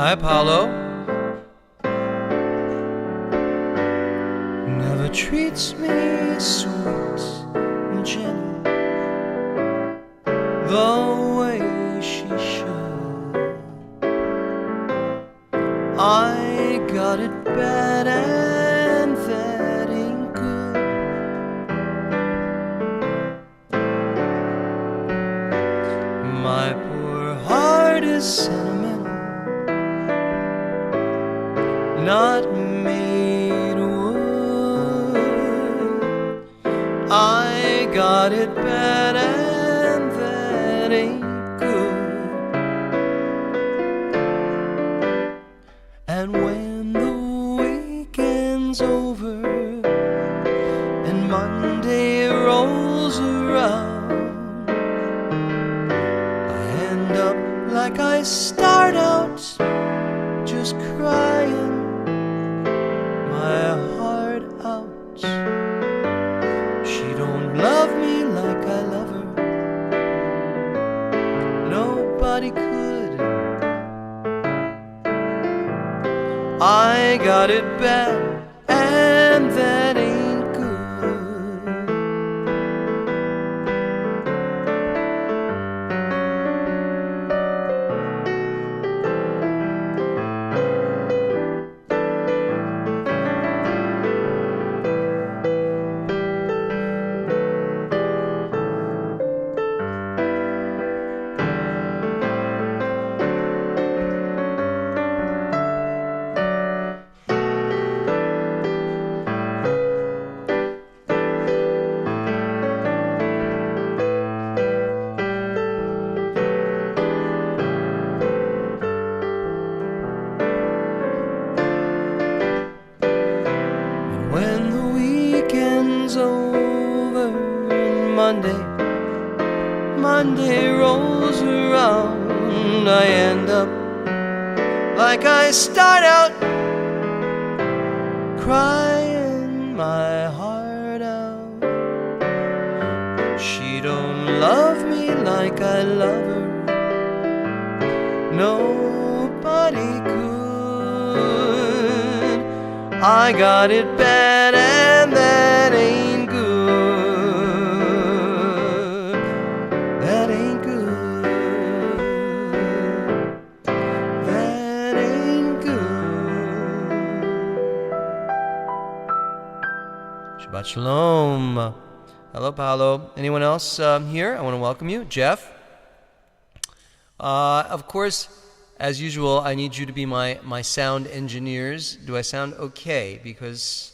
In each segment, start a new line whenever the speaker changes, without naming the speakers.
Hi, Paulo. Never treats me sweet and gentle the way she should. I got it bad and that ain't good. My poor heart is sentimental, not made of wood. I got it bad and that ain't good. And when the weekend's over and Monday rolls around, I end up like I start out, just crying my heart out. She don't love me like I love her. Nobody could. I got it bad and that ain't good. When the weekend's over and Monday rolls around, I end up like I start out, crying my heart out. She don't love me like I love her. Nobody could. I got it bad and that ain't good. That ain't good. That ain't good. Shabbat Shalom. Hello, Paulo. Anyone else here? I want to welcome you. Jeff. Of course, as usual, I need you to be my sound engineers. Do I sound okay? Because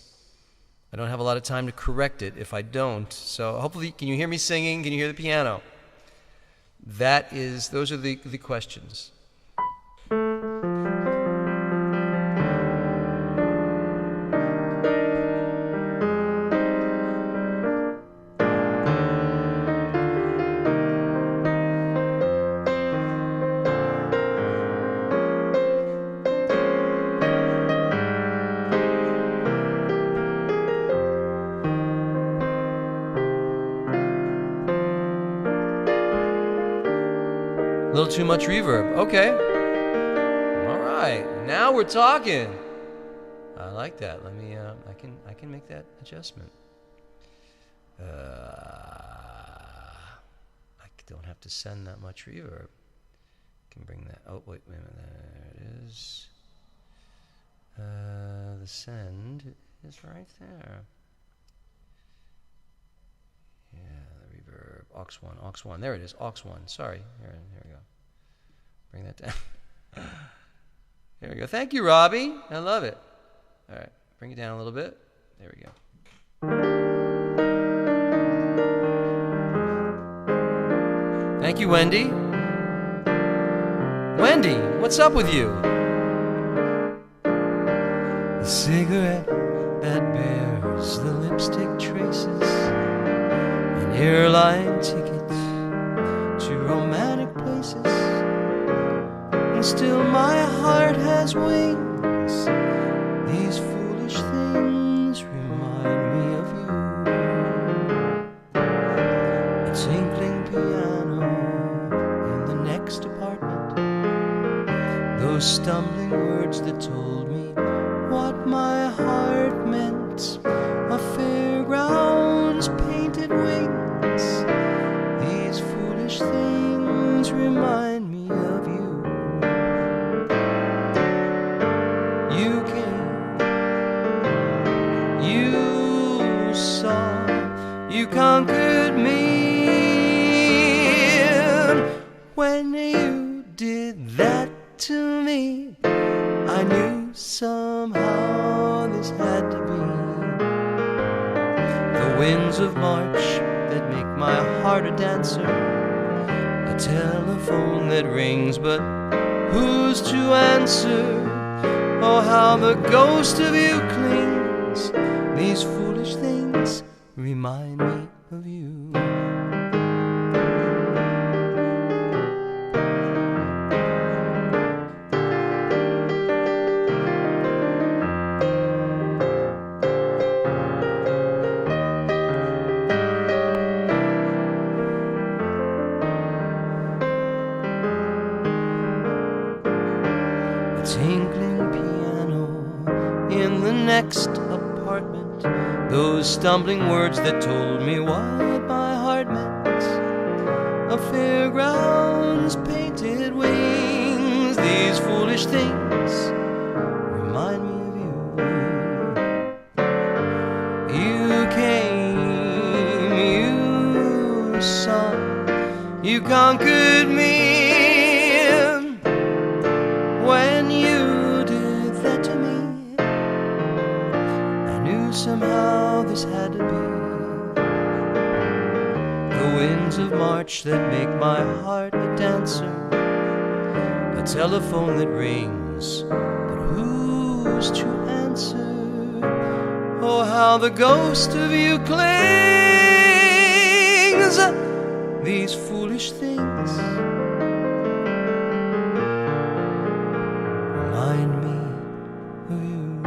I don't have a lot of time to correct it if I don't. So hopefully, can you hear me singing? Can you hear the piano? Those are the questions. A little too much reverb. Okay. All right. Now we're talking. I like that. Let me. I can make that adjustment. I don't have to send that much reverb. Can bring that. Oh wait a minute. There it is. The send is right there. Yeah, the reverb. Aux 1. There it is. Aux 1. Sorry. Here we go. Bring that down. There we go. Thank you, Robbie. I love it. All right. Bring it down a little bit. There we go. Thank you, Wendy. Wendy, what's up with you? The cigarette that bears the lipstick traces, an airline ticket to romantic places, and still my heart has wings. These foolish things remind me of you. A tinkling piano in the next apartment, those stumbling saw you conquered me. When you did that to me, I knew somehow this had to be. The winds of March that make my heart a dancer, a telephone that rings, but who's to answer? Oh, how the ghost of you clings. These foolish things remind me of you. Tinkling piano in the next apartment, those stumbling words that told me what my heart meant, a fairground's painted wings. These foolish things remind me of you. You came, you saw, you conquered me. When you did that to me, I knew somehow this had to be. The winds of March that make my heart a dancer, a telephone that rings, but who's to answer? Oh, how the ghost of you clings. These foolish things remind me of you.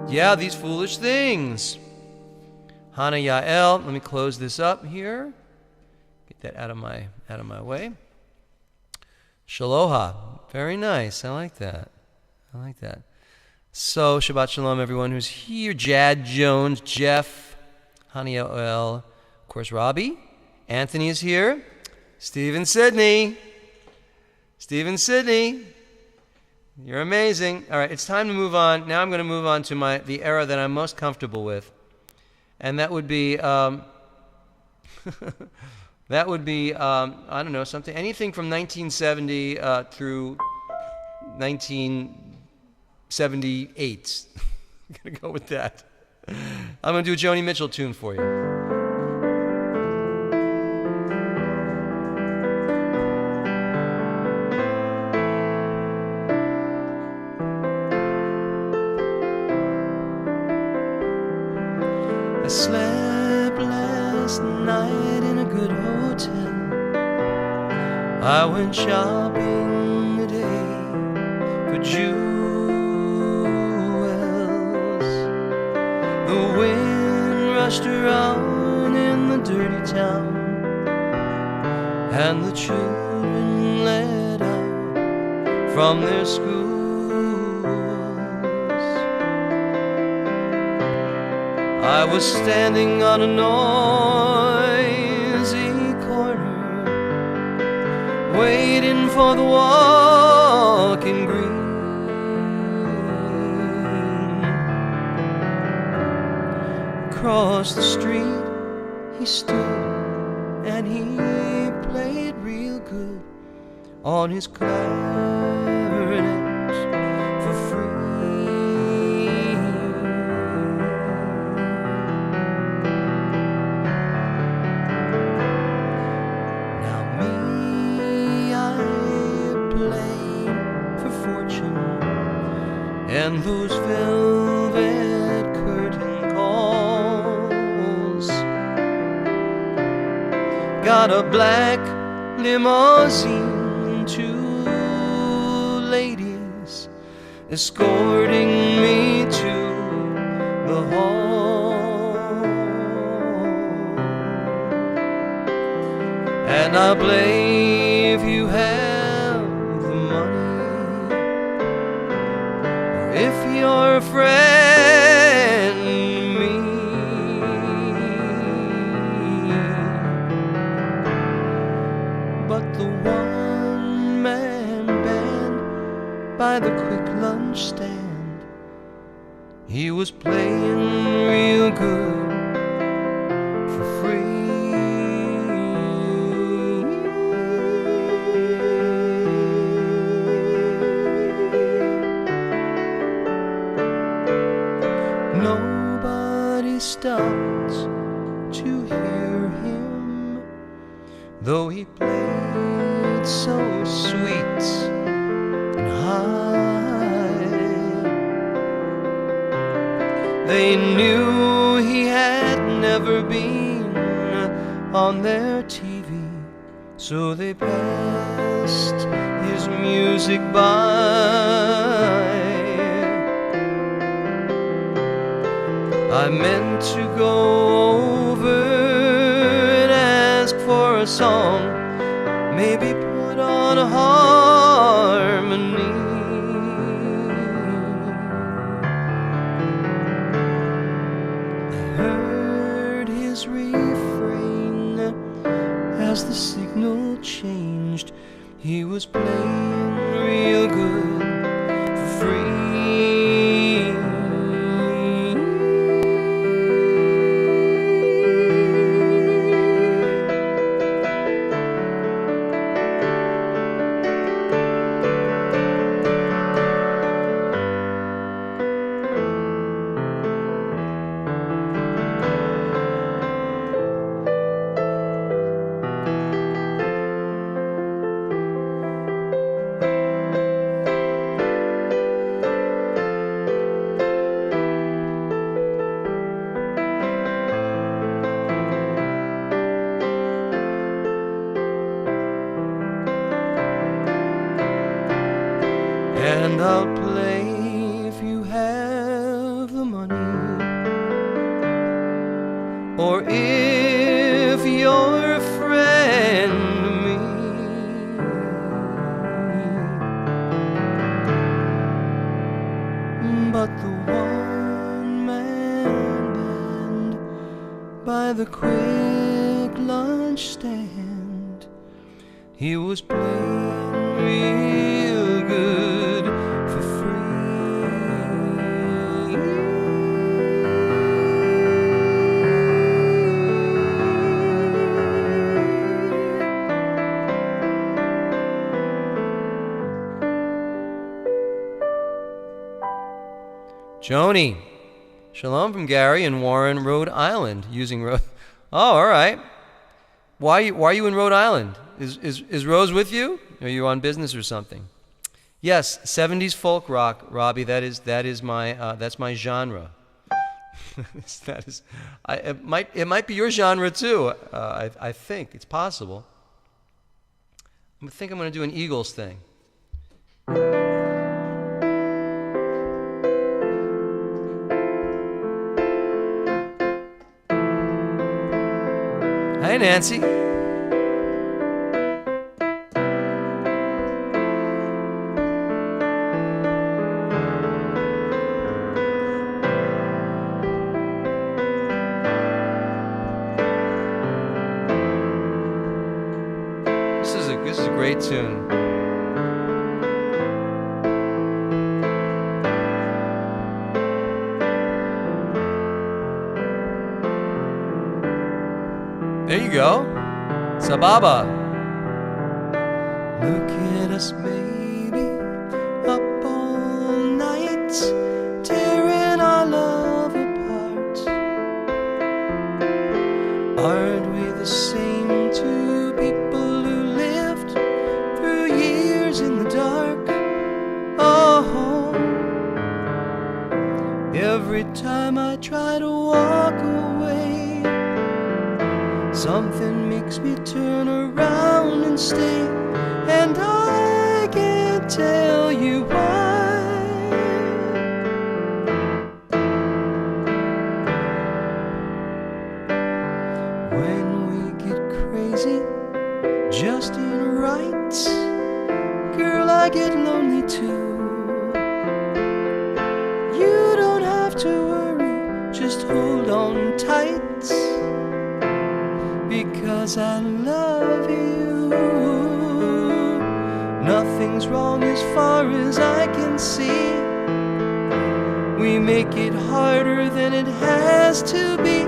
Yeah, these foolish things. Hana Yael. Let me close this up here. Get that out of my way. Shaloha. Very nice. I like that. So, Shabbat Shalom, everyone who's here. Jad Jones, Jeff, Hana Yael. Of course, Robbie. Anthony is here. Stephen Sidney. You're amazing. All right, it's time to move on. Now I'm going to move on to the era that I'm most comfortable with. And that would be, I don't know, anything from 1970 through 1978. I'm going to go with that. I'm going to do a Joni Mitchell tune for you. I slept last night in a good hotel. I went shopping today for jewels. The wind rushed around in the dirty town, and the children let out from their schools. I was standing on a noisy corner, waiting for the walking green. Across the street he stood, and he played real good on his clarinet for free. And those velvet curtain calls got a black limousine, 2 ladies escorting me to the hall. And I believe you have the money, if you're a friend to me. But the one-man by the quick lunch stand. He was playing real good for free. Nobody stopped to hear him, though he played so sweet and high. They knew he had never been on their TV, so they passed his music by. I meant to go over and ask for a song, maybe put on a harmony. I heard his refrain as the signal changed. He was playing real good for free. And I'll play if you have the money, or if you're a friend to me. But the one-man band by the quick lunch stand, he was playing real good for free. Joni, shalom from Gary in Warren, Rhode Island, using Rhode. Oh, all right. Why are you in Rhode Island? Is Rose with you? Are you on business or something? Yes, 70s folk rock, Robbie. That's my genre. It might be your genre too. I think it's possible. I think I'm going to do an Eagles thing. Hi, Nancy. This is a great tune. There you go. Sababa. Look at us, baby, up all night, tearing our love apart. Aren't we the same two people who lived through years in the dark? Oh, every time I try to walk away, something makes me turn around and stay, and I can't tell you why. When we get crazy, just ain't right. Girl, I get lonely too. You don't have to worry, just hold on tight, because I love you. Nothing Nothing's wrong as far as I can see. We make it harder than it has to be,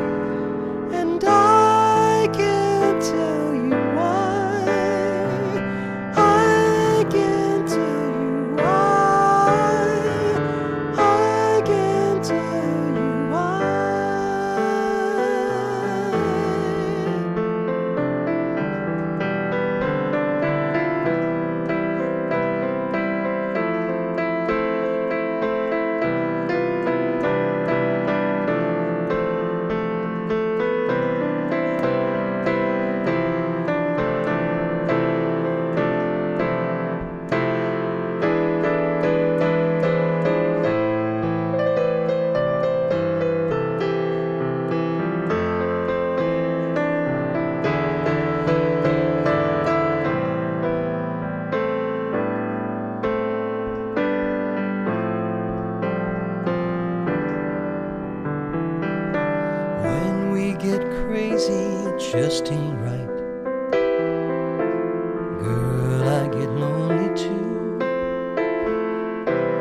and I can't tell you why. I can't tell you why. I can't tell you why. It just ain't right. Girl, I get lonely too.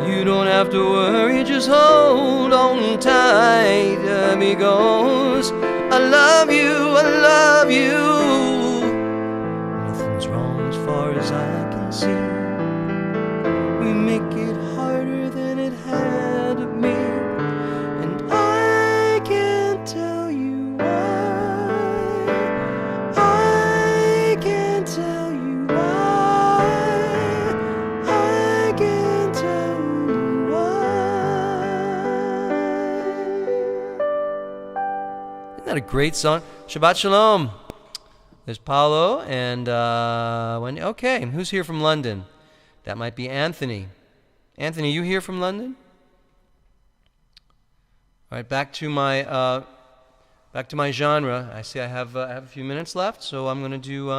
You don't have to worry, just hold on tight, amigos. I love you, I love you. Nothing's wrong as far as I can see. We make it harder than it had to be, and I can't tell you tell you why. I can't tell you why. Isn't that a great song? Shabbat Shalom. There's Paolo and Wendy. Okay, who's here from London? That might be Anthony. Anthony, you here from London? All right, back to my genre. I see I have a few minutes left, so I'm going to do.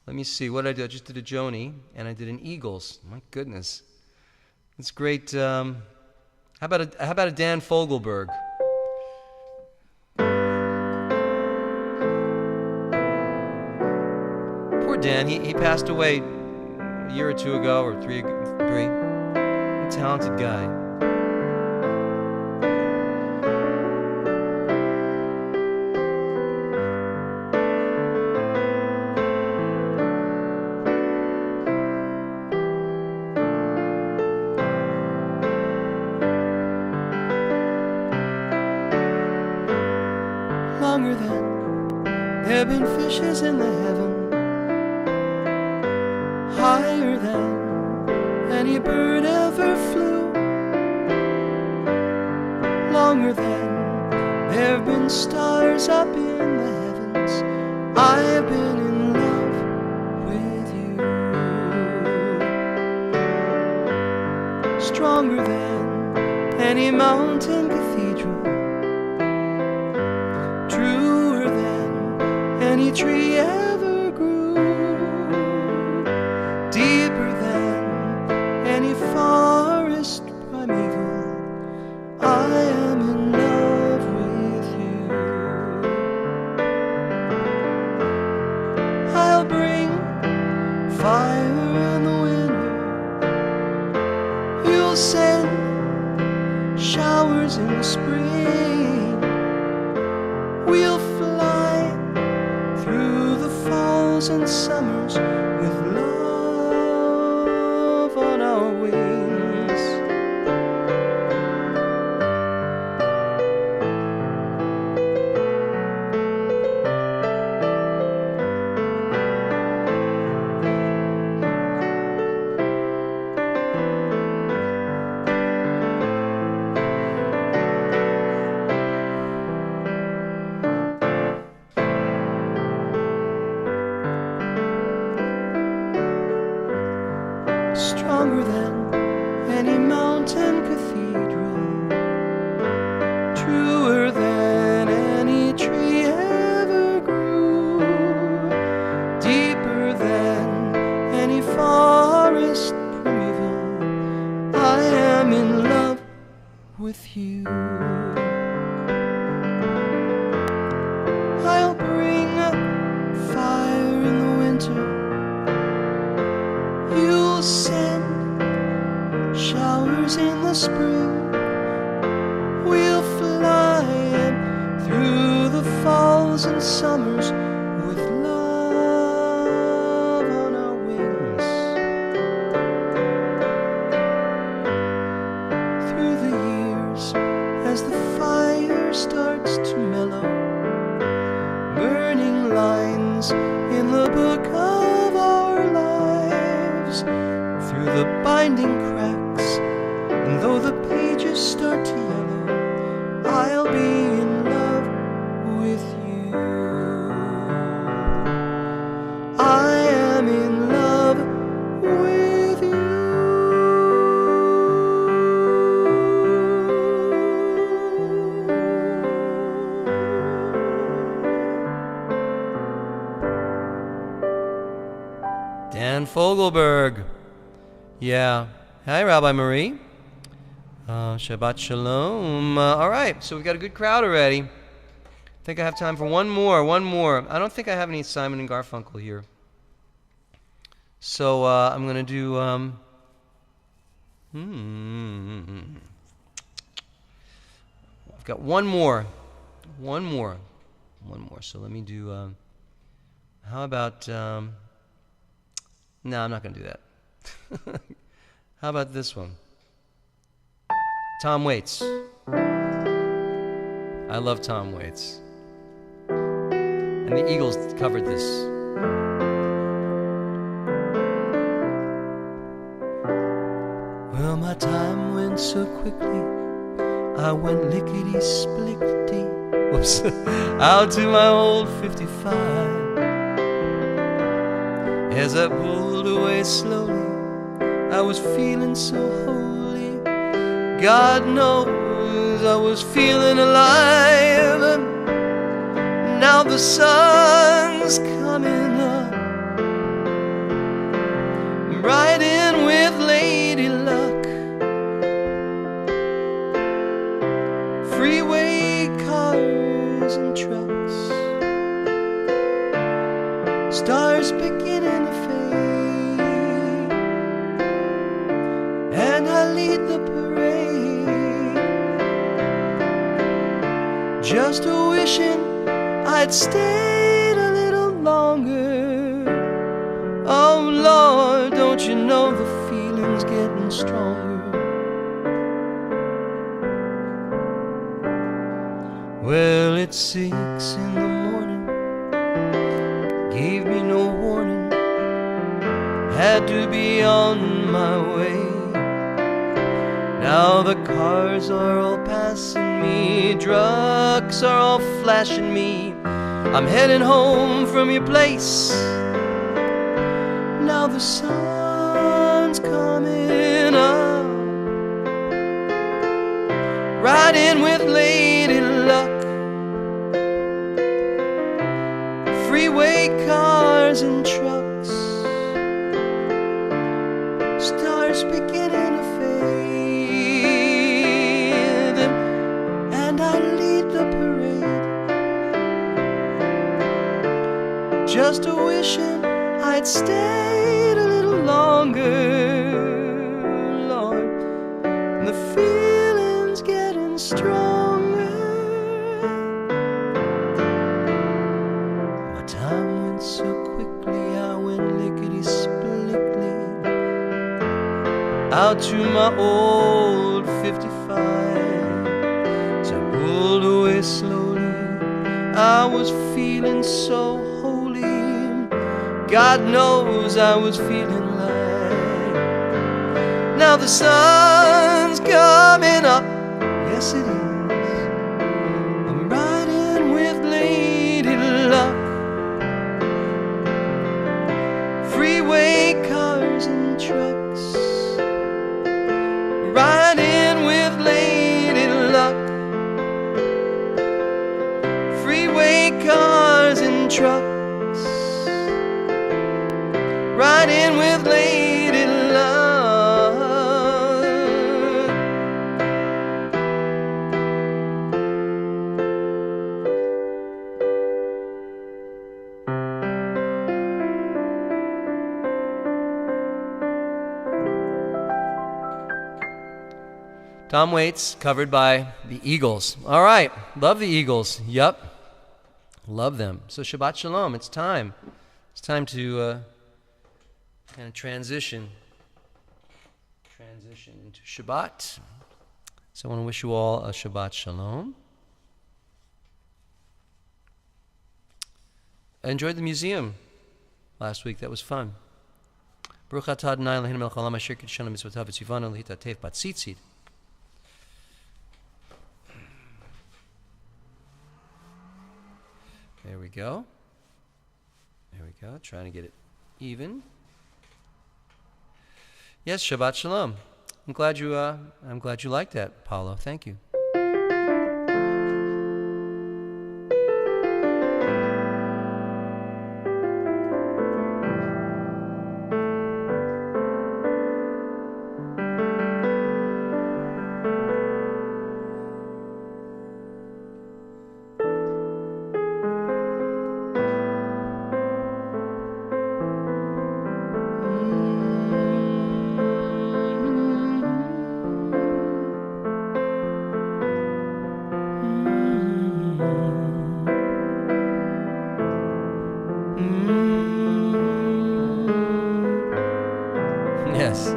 Let me see, what did I do? I just did a Joni, and I did an Eagles. My goodness. It's great. How about a Dan Fogelberg? Poor Dan, he passed away a year or two ago, or three. A talented guy. Longer than there have been fishes in the heaven, higher than any bird ever flew, longer than there have been stars up in the heavens. I've been in love with you, stronger than any mountain cathedral, truer than any tree ever grew, deeper than any forest primeval. I am in love with you. I'll bring fire in the winter. You'll send showers in the spring. We'll fly through the falls and summers with love on our wings. Stronger than any mountain cathedral, truer than any tree ever grew, deeper than any forest primeval. I am in love with you. I'll bring fire in the winter. will send showers in the spring. We'll fly through the falls and summers with love on our wings. Through the years, as the fire starts to mellow, burning lines in the book of our lives, through the binding cracks, and though the pages start to yellow, I'll be in love with you. I am in love with you. Dan Fogelberg. Yeah. Hi, Rabbi Marie. Shabbat Shalom. All right, so we've got a good crowd already. I think I have time for one more. I don't think I have any Simon and Garfunkel here. So I'm going to do... I've got one more. So let me do... how about... no, I'm not going to do that. How about this one? Tom Waits. I love Tom Waits. And the Eagles covered this. Well, my time went so quickly, I went lickety-splickety, whoops, out to my old 55. As I pulled away slowly, I was feeling so holy. God knows I was feeling alive. Now the sun's coming up, right in with Lady Luck. Freeway cars and trucks, stars beginning to fade, and I lead the parade, just a wishing I'd stayed a little longer. Oh Lord, don't you know the feeling's getting stronger? Well, it's 6 in the morning, gave me no warning, had to be on my way. Now the cars are all passing me, trucks are all flashing me. I'm heading home from your place. Now the sun's coming up, right in with Lady Luck. Freeway cars and trucks, stars beginning to fade, and I lead the parade, just a wishing I'd stayed a little longer. Lord, the feeling's getting stronger. My time went so quickly, I went lickety-splickly, out to my old 55. So I pulled away slowly, I was feeling so holy. God knows I was feeling like. Now the sun's coming up, yes it is. I'm riding with Lady Luck. Freeway cars and trucks, riding with Lady Luck. Freeway cars and trucks, riding with Lady Luck. Tom Waits, covered by the Eagles. All right. Love the Eagles. Yup. Love them. So Shabbat Shalom. It's time. It's time to kind of transition into Shabbat. So I want to wish you all a Shabbat Shalom. I enjoyed the museum last week. That was fun. Baruch atah Adonai Eloheinu melech haolam asher kiddushanu mitzvotav v'tzivanu l'hitatef batzitzit. There we go. There we go. Trying to get it even. Yes, Shabbat Shalom. I'm glad you liked that, Paulo. Thank you. Yes.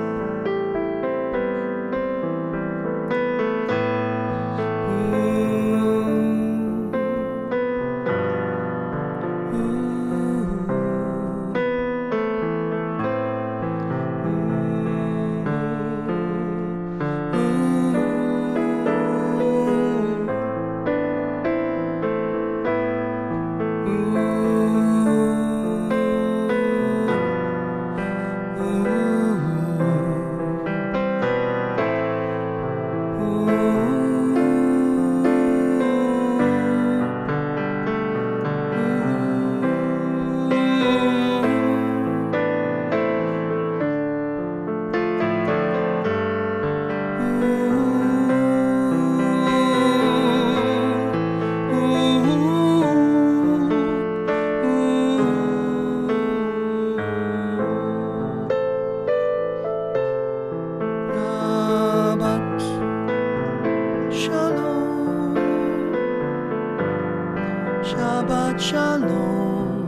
Shabbat Shalom,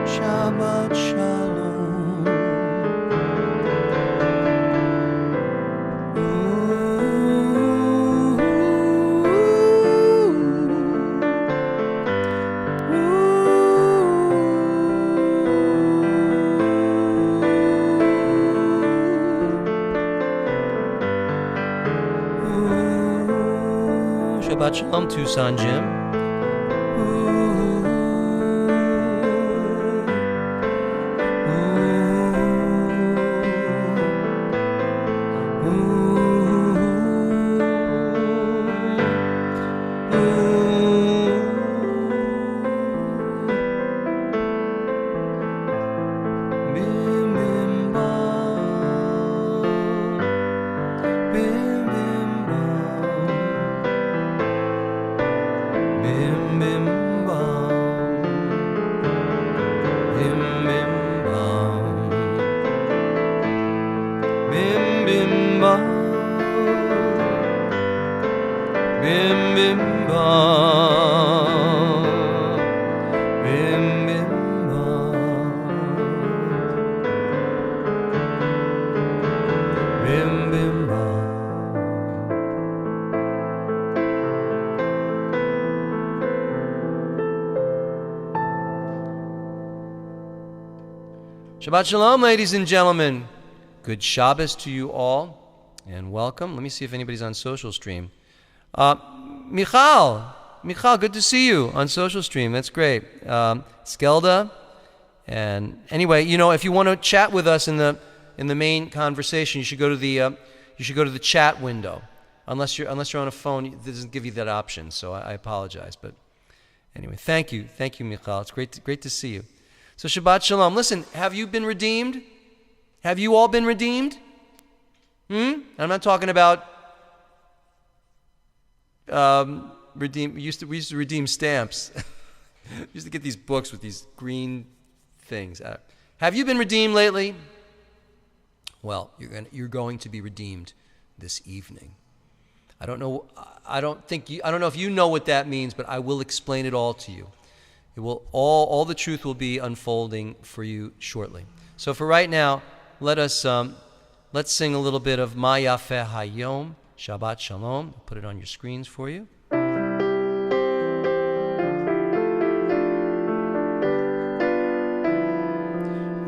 Shabbat Shalom. Shabbat Shalom, Tucson Jim. Shabbat Shalom, ladies and gentlemen. Good Shabbos to you all, and welcome. Let me see if anybody's on Social Stream. Michal, good to see you on Social Stream. That's great. Skelda, and anyway, if you want to chat with us in the main conversation, you should go to the chat window. Unless you're on a phone, it doesn't give you that option. So I apologize, but anyway, thank you, Michal. It's great to see you. So Shabbat Shalom. Listen, have you been redeemed? Have you all been redeemed? I'm not talking about redeem. We used to redeem stamps. We used to get these books with these green things. Have you been redeemed lately? Well, you're going to be redeemed this evening. I don't know if you know what that means, but I will explain it all to you. It will all the truth will be unfolding for you shortly. So for right now, let's sing a little bit of Ma Yafeh Hayom, Shabbat Shalom. I'll put it on your screens for you.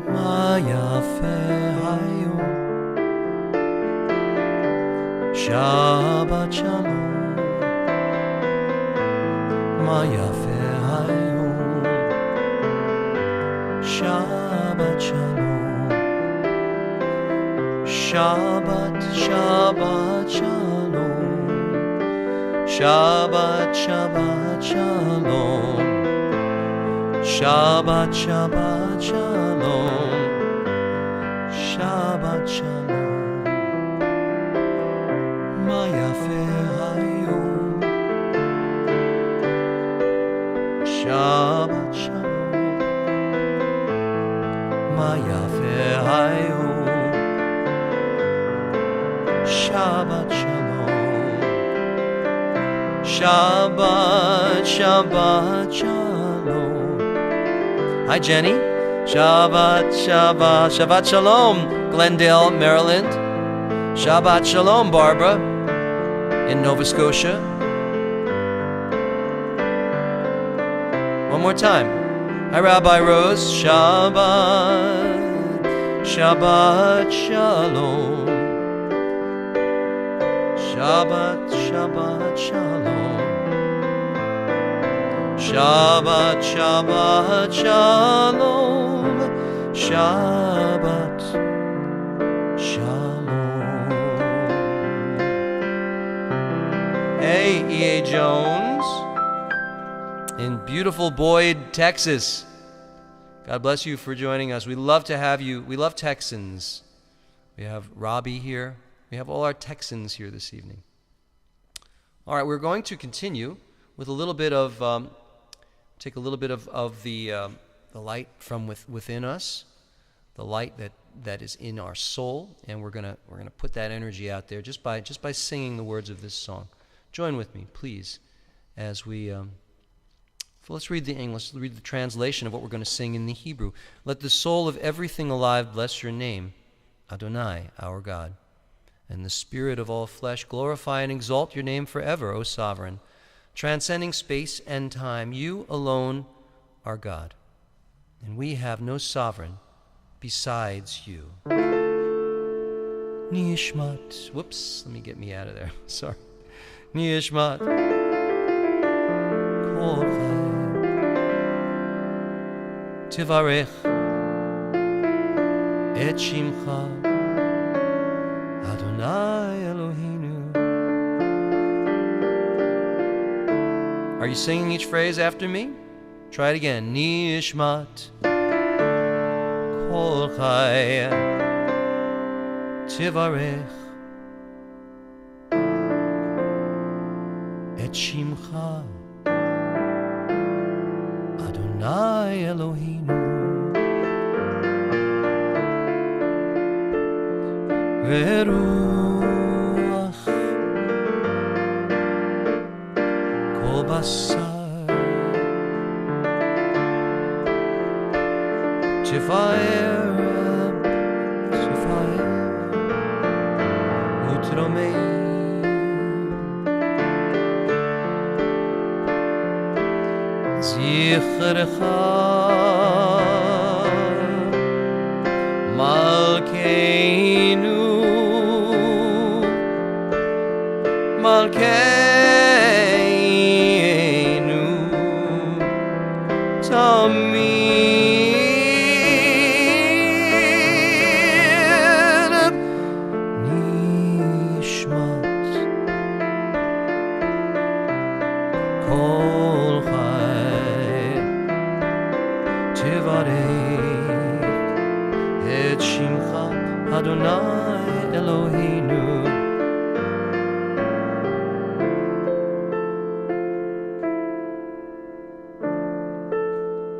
Ma Yafeh Hayom, Shabbat Shalom. Ma Yafeh Hayom, Shabbat Shalom. Shabbat, Shabbat Shalom. Shabbat, Shabbat Shalom. Shabbat, Shabbat Shalom. Shabbat Shalom. Ma Yafeh Hayom. Shabbat Shalom. Ma Yafeh Hayom. Shabbat Shalom. Shabbat, Shabbat Shalom. Hi, Jenny. Shabbat, Shabbat, Shabbat Shalom, Glendale, Maryland. Shabbat Shalom, Barbara, in Nova Scotia. One more time. Hi, Rabbi Rose. Shabbat, Shabbat Shalom. Shabbat, Shabbat Shalom. Shabbat, Shabbat Shalom. Shabbat Shalom. Hey, E.A. Jones in beautiful Boyd, Texas. God bless you for joining us. We love to have you. We love Texans. We have Robbie here. We have all our Texans here this evening. All right, we're going to continue with a little bit of, take a little bit of the light from within us, the light that is in our soul, and we're gonna put that energy out there just by singing the words of this song. Join with me, please, as we. Let's read the English. Let's read the translation of what we're going to sing in the Hebrew. Let the soul of everything alive bless your name, Adonai, our God. And the spirit of all flesh glorify and exalt your name forever, O Sovereign. Transcending space and time, you alone are God. And we have no sovereign besides you. Nishmat. Whoops, let me get me out of there. Sorry. Nishmat. Kol Chai. Tivarech et Shimcha Adonai Eloheinu. Are you singing each phrase after me? Try it again. Nishmat Kol Chai Tivarech et Shimcha Adonai Eloheinu. Veruach kol basar Tifaer Utromei Zichrecha Malkeinu Malkeinu Tamid Nishmat Kol Chai Tivarech et Shimcha Adonai Eloheinu.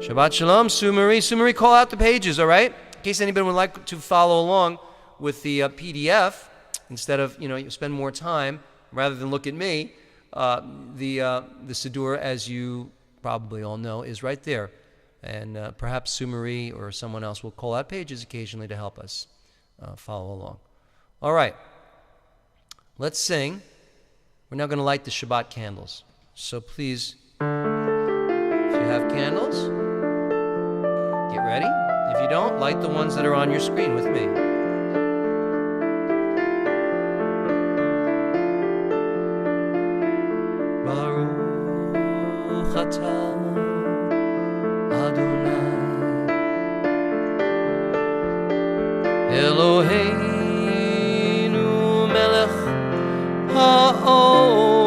Shabbat Shalom, Sue Marie. Sue Marie, call out the pages, all right? In case anybody would like to follow along with the PDF, instead of, you spend more time rather than look at me, the Siddur, as you probably all know, is right there. And perhaps Sue Marie or someone else will call out pages occasionally to help us follow along. All right. Let's sing. We're now going to light the Shabbat candles. So please, if you have candles, get ready. If you don't, light the ones that are on your screen with me. Baruch atah Adonai Eloheinu melech ha'olam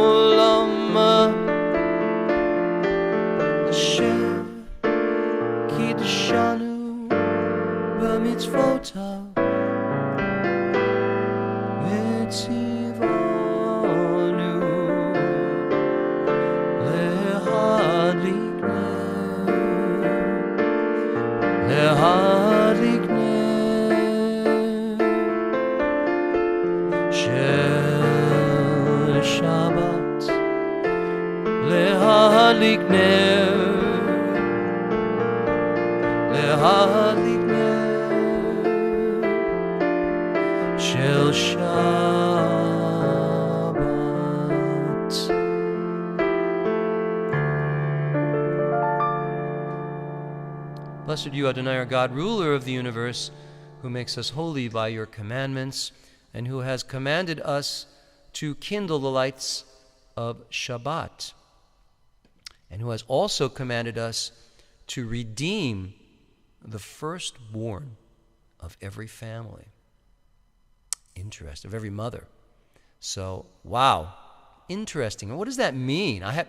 asher kiddeshanu b'mitzvotav v'tzivanu lehadlik shel Shabbat lehadlik ner shel Shabbat. Blessed are you, Adonai, our God, ruler of the universe, who makes us holy by your commandments, and who has commanded us to kindle the lights of Shabbat, and who has also commanded us to redeem the firstborn of every family. Interesting, of every mother. So, wow, interesting. What does that mean? I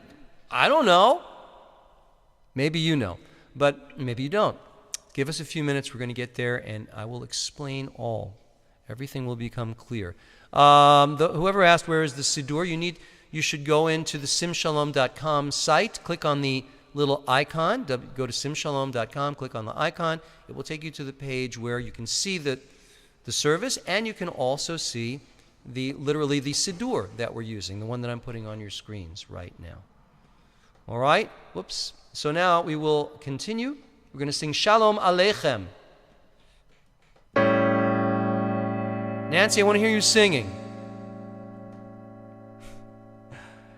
don't know. Maybe you know, but maybe you don't. Give us a few minutes. We're going to get there, and I will explain all. Everything will become clear. Whoever asked where is the Siddur, you should go into the simshalom.com site, click on the little icon, go to simshalom.com, click on the icon. It will take you to the page where you can see the service, and you can also see literally the Siddur that we're using, the one that I'm putting on your screens right now. All right? Whoops. So now we will continue. We're going to sing Shalom Aleichem. Nancy, I want to hear you singing.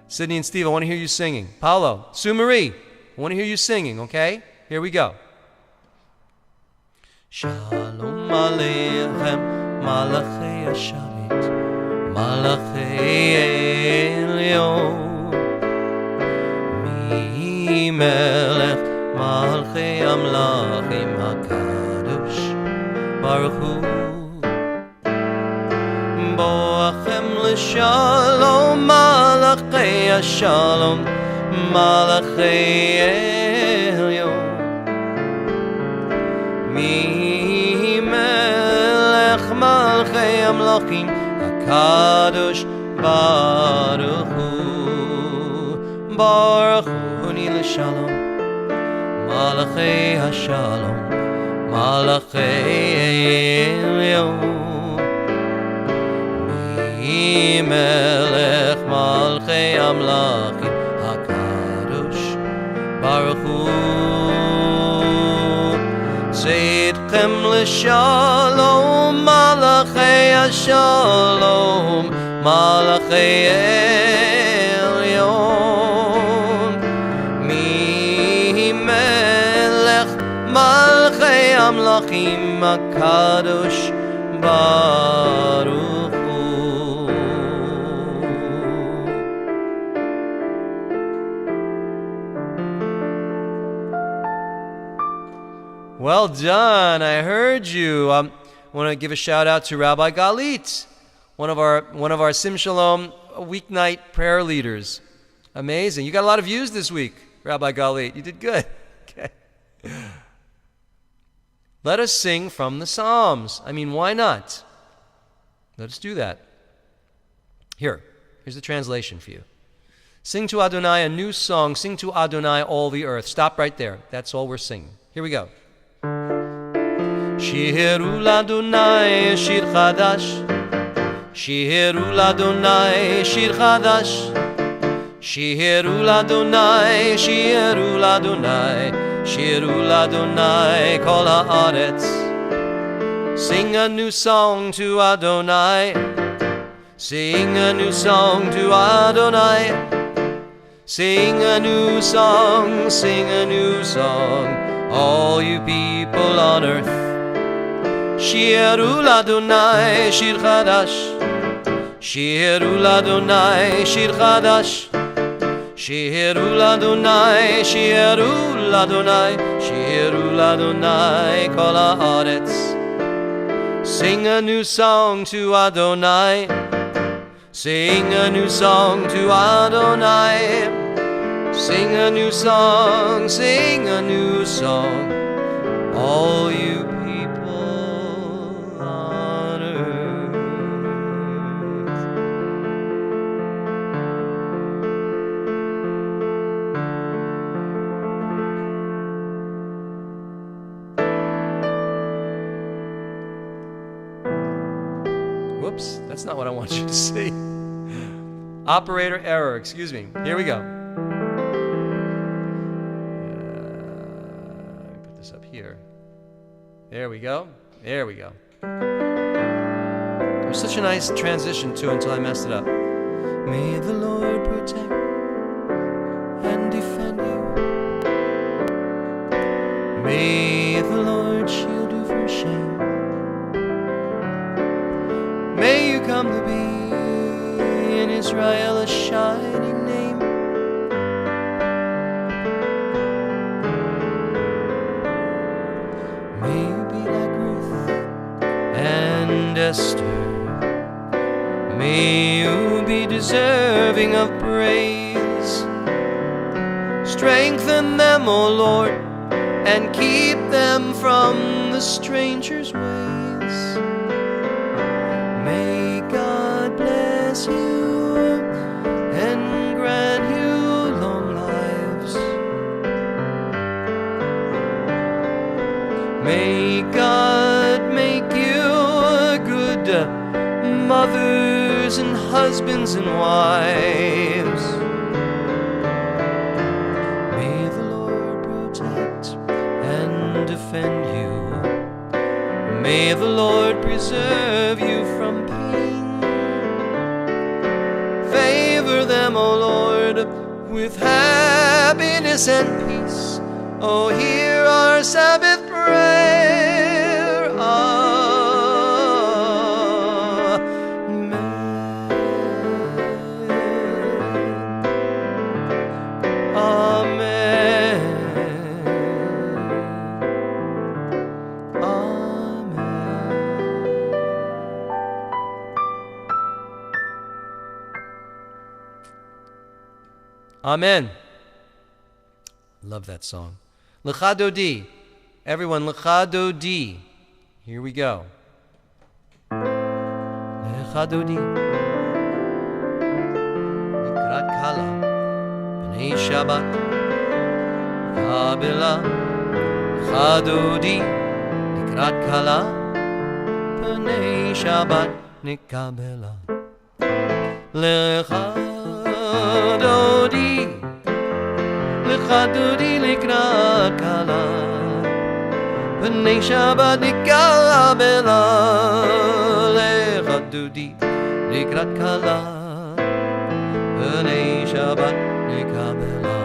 Sydney and Steve, I want to hear you singing. Paulo, Sue Marie, I want to hear you singing, okay? Here we go. Shalom Aleichem, Malachei Asharet, Malachei Elyon, Mi Melech, Malchei Amlachim HaKadosh, Baruch Hu, Boachem L'Shalom, Malachei Ashalom, Malachei Elyon, Mi Melech Malchei Amlachim HaKadosh Baruch Hu Baruch Hu Ni L'Shalom Malachei Hashalom Malachei Elyon Mi Melech Malchei Amlachim HaKadosh Baruch Hu Seidchem L'Shalom Malachei Hashalom Malachei Elyon Mi Melech Malchei Amlachim HaKadosh Baruch Hu. Well done. I heard you. I want to give a shout out to Rabbi Galit, one of our Sim Shalom weeknight prayer leaders. Amazing. You got a lot of views this week, Rabbi Galit. You did good. Okay. Let us sing from the Psalms. I mean, why not? Let us do that. Here's the translation for you. Sing to Adonai a new song. Sing to Adonai all the earth. Stop right there. That's all we're singing. Here we go. שירו לאדוני שיר חדש, שירו לאדוני שיר חדש, שירו לאדוני, שירו לאדוני, שירו לאדוני כל הארץ. Sing a new song to Adonai, sing a new song to Adonai, sing a new song, sing a new song, all you people on earth. Shiru l'Adonai shir chadash, shiru l'Adonai shir chadash, shiru l'Adonai, shiru l'Adonai, shiru l'Adonai kol haaretz. Sing a new song to Adonai, sing a new song to Adonai, sing a new song, sing a new song, all you people on earth. Whoops, that's not what I want you to see. Operator error, excuse me. Here we go. Let me put this up here. There we go. There we go. It was such a nice transition too until I messed it up. May the Lord protect and defend you. May the Lord shield you from shame. May you come to be in Israel a shining name. May you be like Ruth and Esther. May you be deserving of praise. Strengthen them, O Lord, and keep them from the stranger's ways. May God bless you and grant you long lives. May God make you good mothers and husbands and wives. May the Lord protect and defend you. May the Lord preserve you from pain. Favor them, O Lord, with happiness and peace. Oh, hear our Sabbath prayer. Amen. Amen. Amen. Love that song. Lecha Dodi. Everyone, Lecha Dodi. Here we go. Lecha Dodi. Likrat Kala. B'nei Shabbat. Kabela. Lecha Dodi. Likrat Kala. B'nei Shabbat. Nikabela. Lecha Dodi. Lecha Dodi likrat kala, b'nei Shabbat nikabela. Lecha Dodi likrat kala, b'nei Shabbat nikabela.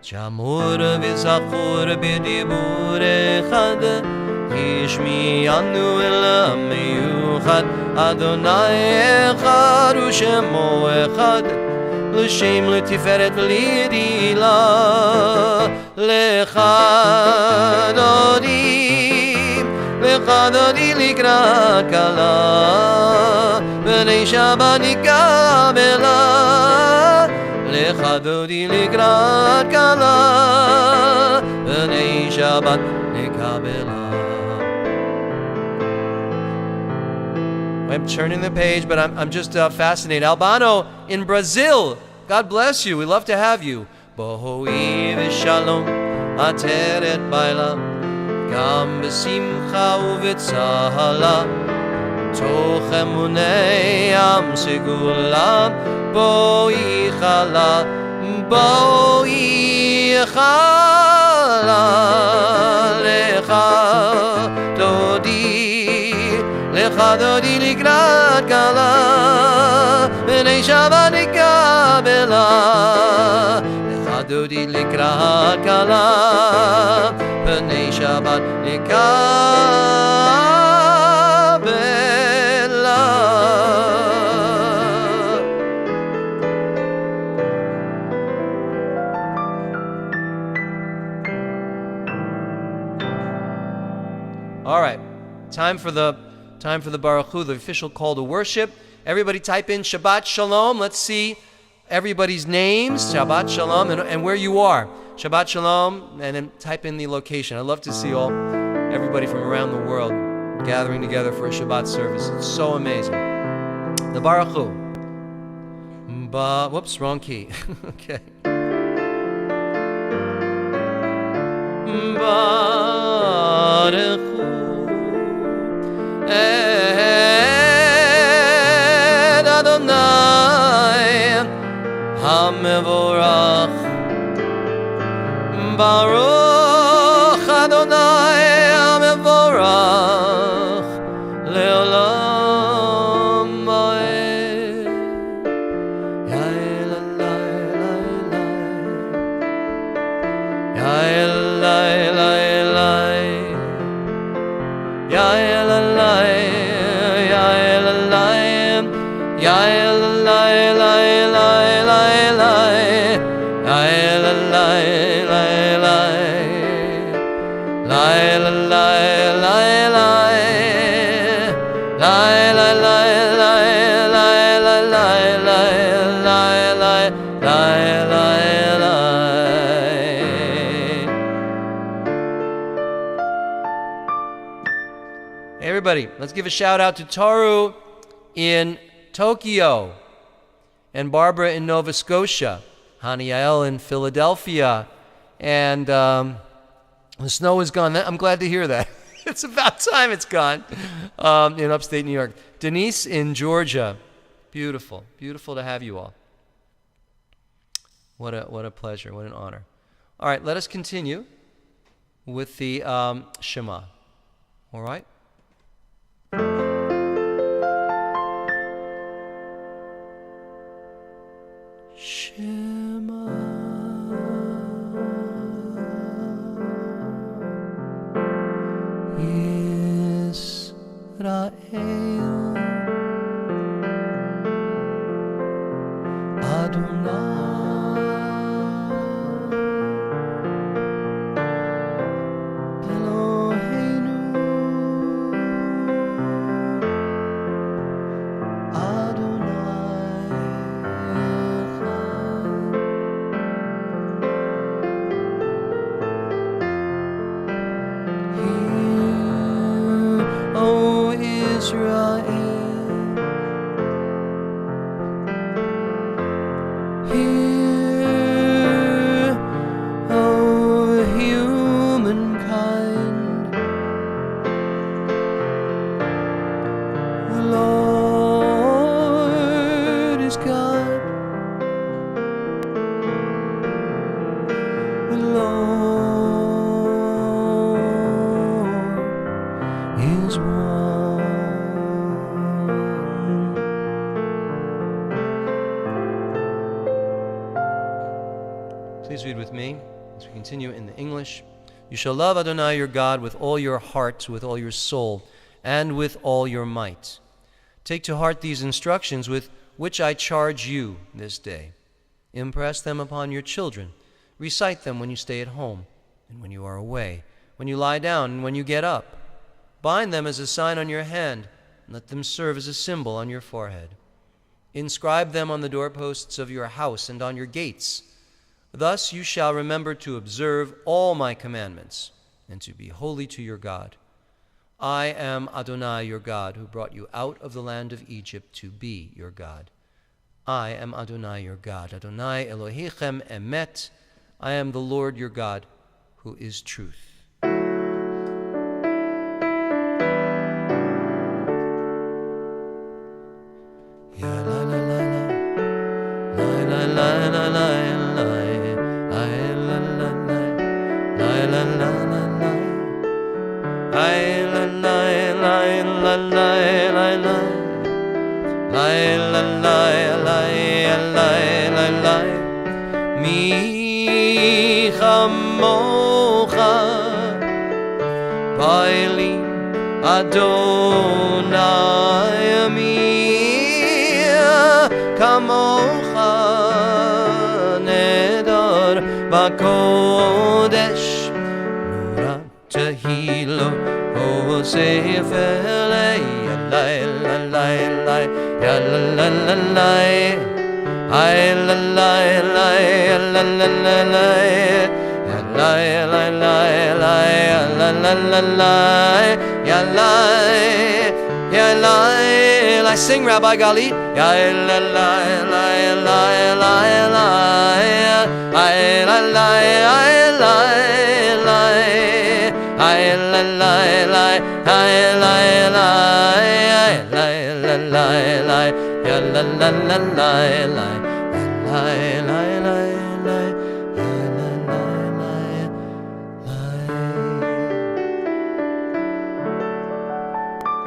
Shamur v'zachor b'dibur echad, Yishmiyanu el miyuchad. Adonai echad u'shemo echad, l'shem l'tiferet l'idila. Lecha Dodi, Lecha Dodi likrat kala, b'nei Shabbat nikabela. Lecha Dodi likrat kala, b'nei Shabbat nikabela. I'm turning the page, but I'm just fascinated. Albano in Brazil, God bless you. We love to have you. Bohoi v'shalom ateret baila גם בשמחה ובצהלה, תוך אמוני עם סגולה, בואי חלה, בואי חלה, לך דודי לקראת כלה, בני שבת נקבלה, לך דודי לקראת כלה, בני שבת נקבלה. All right, time for the Baruch Hu, the official call to worship. Everybody type in Shabbat Shalom. Let's see everybody's names, Shabbat Shalom, and where you are. Shabbat Shalom, and then type in the location. I'd love to see everybody from around the world gathering together for a Shabbat service. It's so amazing. The Baruch Hu. Whoops, wrong key. Okay. Baruch Hu et Adonai HaMevorach, Baruch Adonai HaMevorach Leolam Vaed. Yael Everybody, let's give a shout out to Toru in Tokyo, and Barbara in Nova Scotia, Haniel in Philadelphia, and the snow is gone. I'm glad to hear that. It's about time it's gone in upstate New York. Denise in Georgia. Beautiful. Beautiful to have you all. What a pleasure. What an honor. All right, let us continue with the Shema. All right? Shema Yisrael Adonai Please read with me as we continue in the English. You shall love Adonai your God with all your heart, with all your soul, and with all your might. Take to heart these instructions with which I charge you this day. Impress them upon your children. Recite them when you stay at home and when you are away, when you lie down and when you get up. Bind them as a sign on your hand, and let them serve as a symbol on your forehead. Inscribe them on the doorposts of your house and on your gates. Thus you shall remember to observe all my commandments and to be holy to your God. I am Adonai your God, who brought you out of the land of Egypt to be your God. I am Adonai your God. Adonai Elohechem Emet. I am the Lord your God, who is truth. la la la la la la la la la la mi chamocha baili Adonai mi kamocha nedar bakodesh nura tehilo osefele la la la la la la la la ay la la la la la la la la la la la la la la la ya la ya la la sing Rabbi Gali ya la la la la la la ay la la ay la la ay la la la ay la la ay la la la la ya la la la la la la la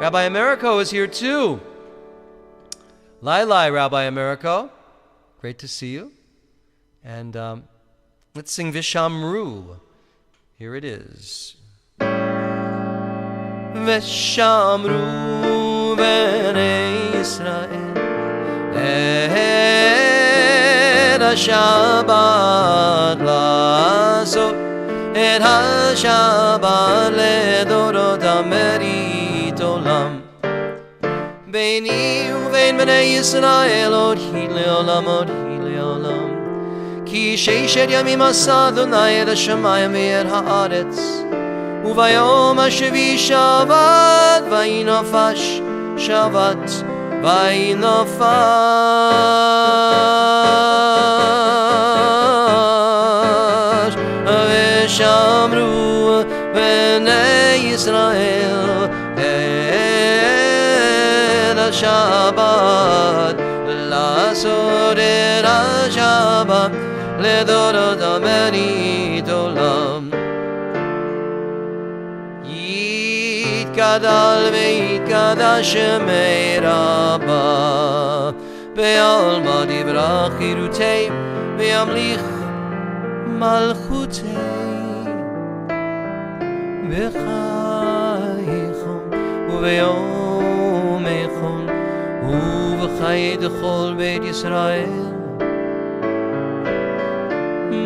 Rabbi Americo is here too. Lai, Rabbi Americo. Great to see you. And let's sing Vishamru. Here it is. Vishamru b'nei Yisrael et ha-Shabbat la'asot et ha-Shabbat ledorot hamerit olam Beini uvein b'nei Yisrael od hi leolam Ki sheishet yamim asa Adonai et hashamayim ve'et haaretz Uvayom hashavi Shabbat vayinafash Shabbat vayinafash Veshamru b'nei Yisrael et ha-Shabbat la'asot et ha-Shabbat ledorot hamerit olam Yitgadal ve'yitgadash shemei Rabbah be'alma divrach chirutei ve'yamlich malchutei v'chaychon uve'yom echon uv'chay d'chol beit Yisrael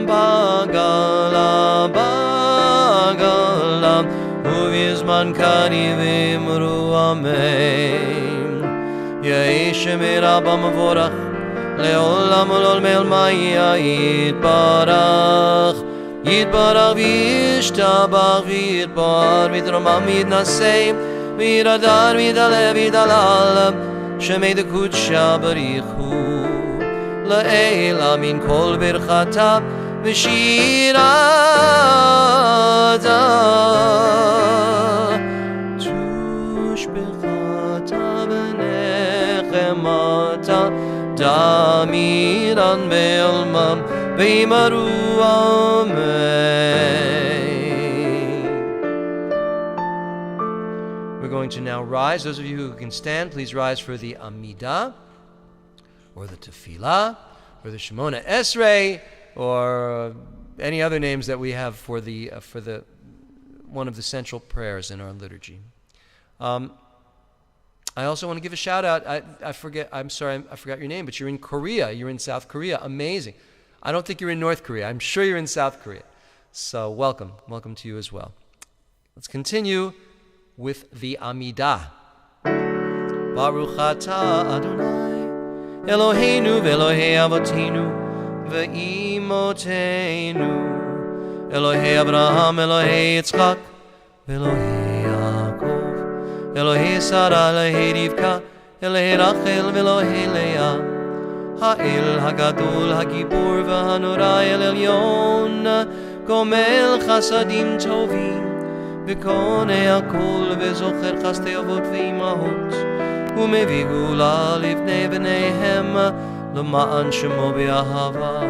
Bagala Uvizman kari v'imru amen Ya'ishem Rabba Mavorach Le'olam olol me'olmaya Yitbarach v'yishtabach v'yitbar v'yitramam v'yitnasei v'yiradar v'yidaleh v'yidalal Shemei d'kudsha barichu La'ela min kol birchata v'shirata tushbechata v'nechemata damiran be'olmam v'imaru amen. We're going to now rise. Those of you who can stand, please rise for the Amidah or the Tefillah or the Shemona Esrei or any other names that we have for the one of the central prayers in our liturgy. I also want to give a shout out. I forgot your name, but you're in Korea. You're in South Korea. Amazing. I don't think you're in North Korea. I'm sure you're in South Korea. So welcome to you as well. Let's continue with the Amidah. Baruch atah Adonai Eloheinu v'Elohei Avotinu v'Imotenu Elohei Abraham, Elohei Yitzchak v'Elohei Yaakov Elohei Sarah, Elohei Rivka Elohei Rachel v'Elohei Leah Ha'el Hagadol Hagibur v'Hanora El Elyon Gomel Chasadim Tovim v'Konei Hakol v'Zocher Chastei Avot v'Imahot ומביא גאולה לבני בניהם למען שמו באהבה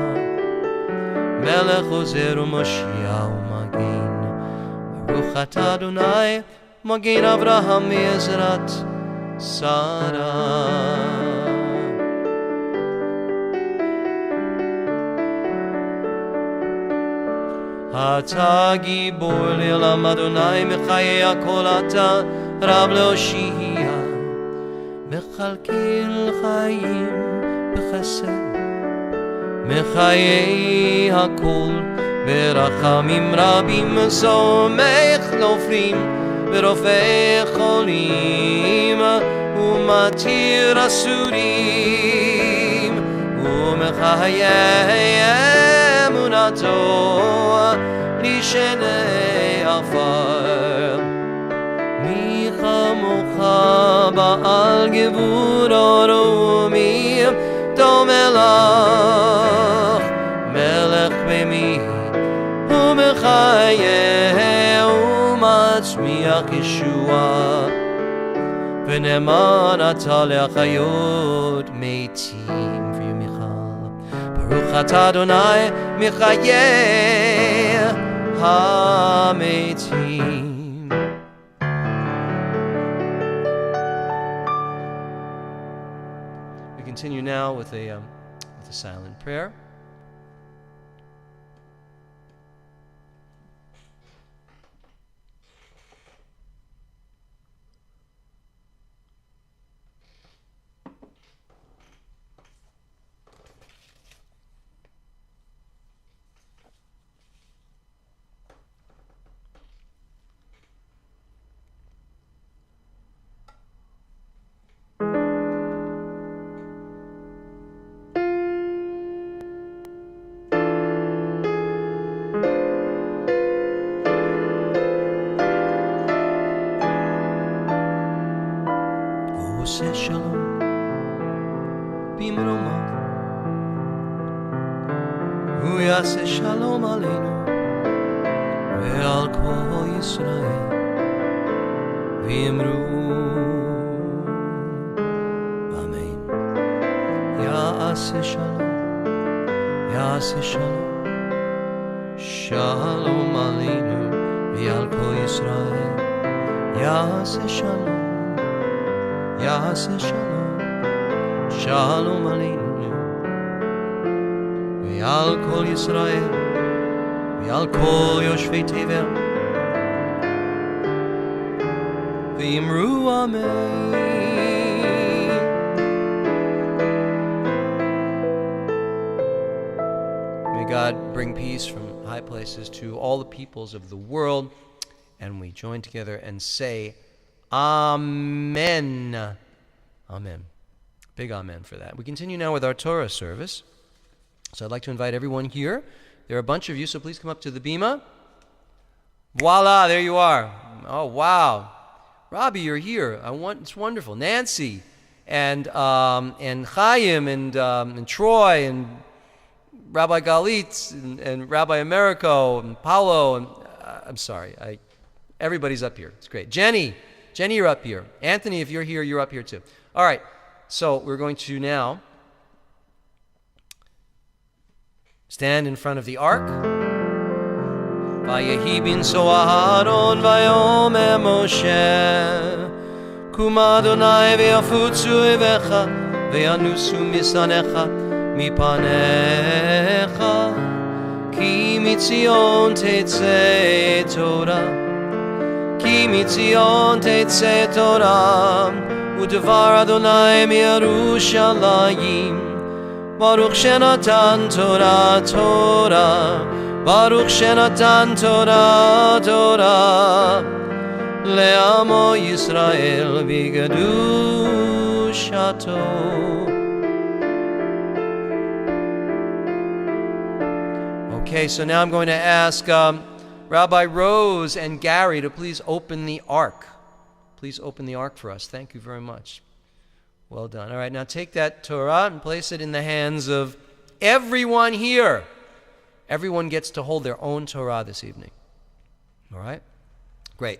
מלך עוזר ומושיע ומגן ברוך אתה אדוני Magen Avraham Ezrat Sarah. אתה גיבור לעולם אדוני מחיי הכל אתה רב להושיע מכלכל חיים בחסד מחיי הכל ברחמים רבים סומך נופלים ורופא חולים ומתיר אסורים ומחיי אמונתו לשני עפר מי כמוך בעל גבור אורומי דומה לך מלך במי ומחיה ומצמיח ישועה ונאמן אתה להחיות מתים ברוך אתה אדוני מחיי המתים. We continue now with a silent prayer. עושה שלום במרומו הוא יעשה שלום עלינו ועל כל ישראל ואמרו אמן. יעשה שלום יעשה שלום שלום עלינו ועל כל ישראל יעשה שלום יעשה שלום, שלום עלינו ועל כל ישראל ועל כל יושבי תבל ואמרו אמן. May God bring peace from high places to all the peoples of the world, and we join together and say Amen. Amen. Big amen for that. We continue now with our Torah service. So I'd like to invite everyone here. There are a bunch of you, so please come up to the bima. Voila, there you are. Oh, wow. Robbie, you're here. It's wonderful. Nancy and Chaim and Troy and Rabbi Galit and Rabbi Americo and Paulo. And I'm sorry. Everybody's up here. It's great. Jenny, you're up here. Anthony, if you're here, you're up here too. All right, so we're going to now stand in front of the ark. Vayehi binso Aharon vayomer Moshe Kuma Adonai ve'yafutzu evecha ve'yanusu misanecha mipanecha ki mitzion tetzeh Torah כי מציון תצא תורה ודבר אדוני מירושלים ברוך שנתן תורה תורה ברוך שנתן תורה תורה לעמו ישראל בקדושתו. Okay, so now I'm going to ask Rabbi Rose and Gary to please open the ark. Please open the ark for us. Thank you very much. Well done. All right, now take that Torah and place it in the hands of everyone here. Everyone gets to hold their own Torah this evening. All right? Great.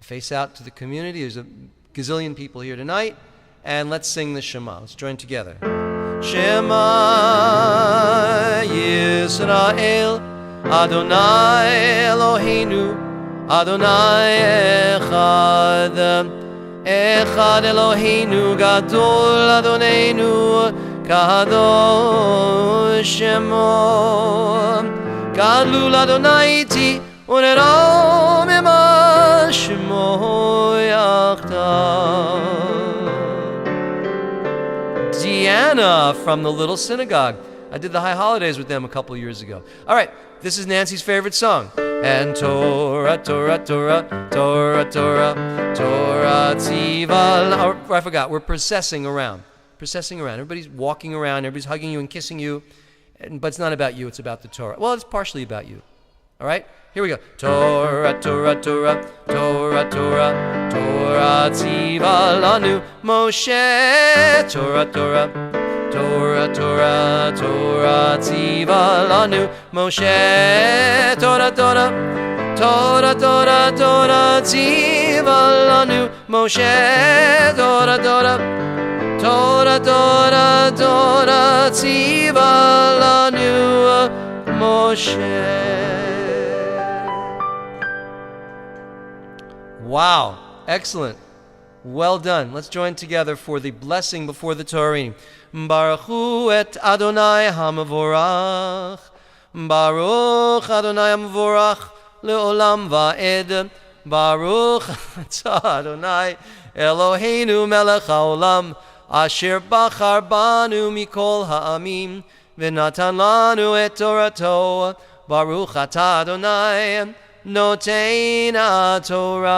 Face out to the community. There's a gazillion people here tonight. And let's sing the Shema. Let's join together. Shema Yisrael Adonai Eloheinu Adonai echad, echad Eloheinu gadol, Adonenu kadosh shemo. Gadlul Adonai iti unerom ema shemo yachdav. Deanna from the Little Synagogue. I did the High Holidays with them a couple years ago. All right, this is Nancy's favorite song. And Torah, Torah, Torah, Torah, Torah, Torah, Tziva. I forgot, we're processing around. Processing around. Everybody's walking around, everybody's hugging you and kissing you. But it's not about you, it's about the Torah. Well, it's partially about you. All right? Here we go. Torah, Torah, Torah, Torah, Torah, Torah, Tziva lanu Moshe. Torah, Torah, Torah, Torah, Torah, Tziva lanu Moshe. Torah, Torah, Torah, Torah, Torah, Tziva lanu Moshe. Torah, Torah, Torah, Torah, Torah, Tziva lanu Moshe. Wow, excellent. Well done. Let's join together for the blessing before the Torah. Baruch hu et Adonai hamavorach. Baruch Adonai hamavorach leolam va'ed. Baruch Adonai Eloheinu melech haolam asher bachar banu mikol ha'amim v'natan lanu et Torato. Baruch atah Adonai Noteina Torah.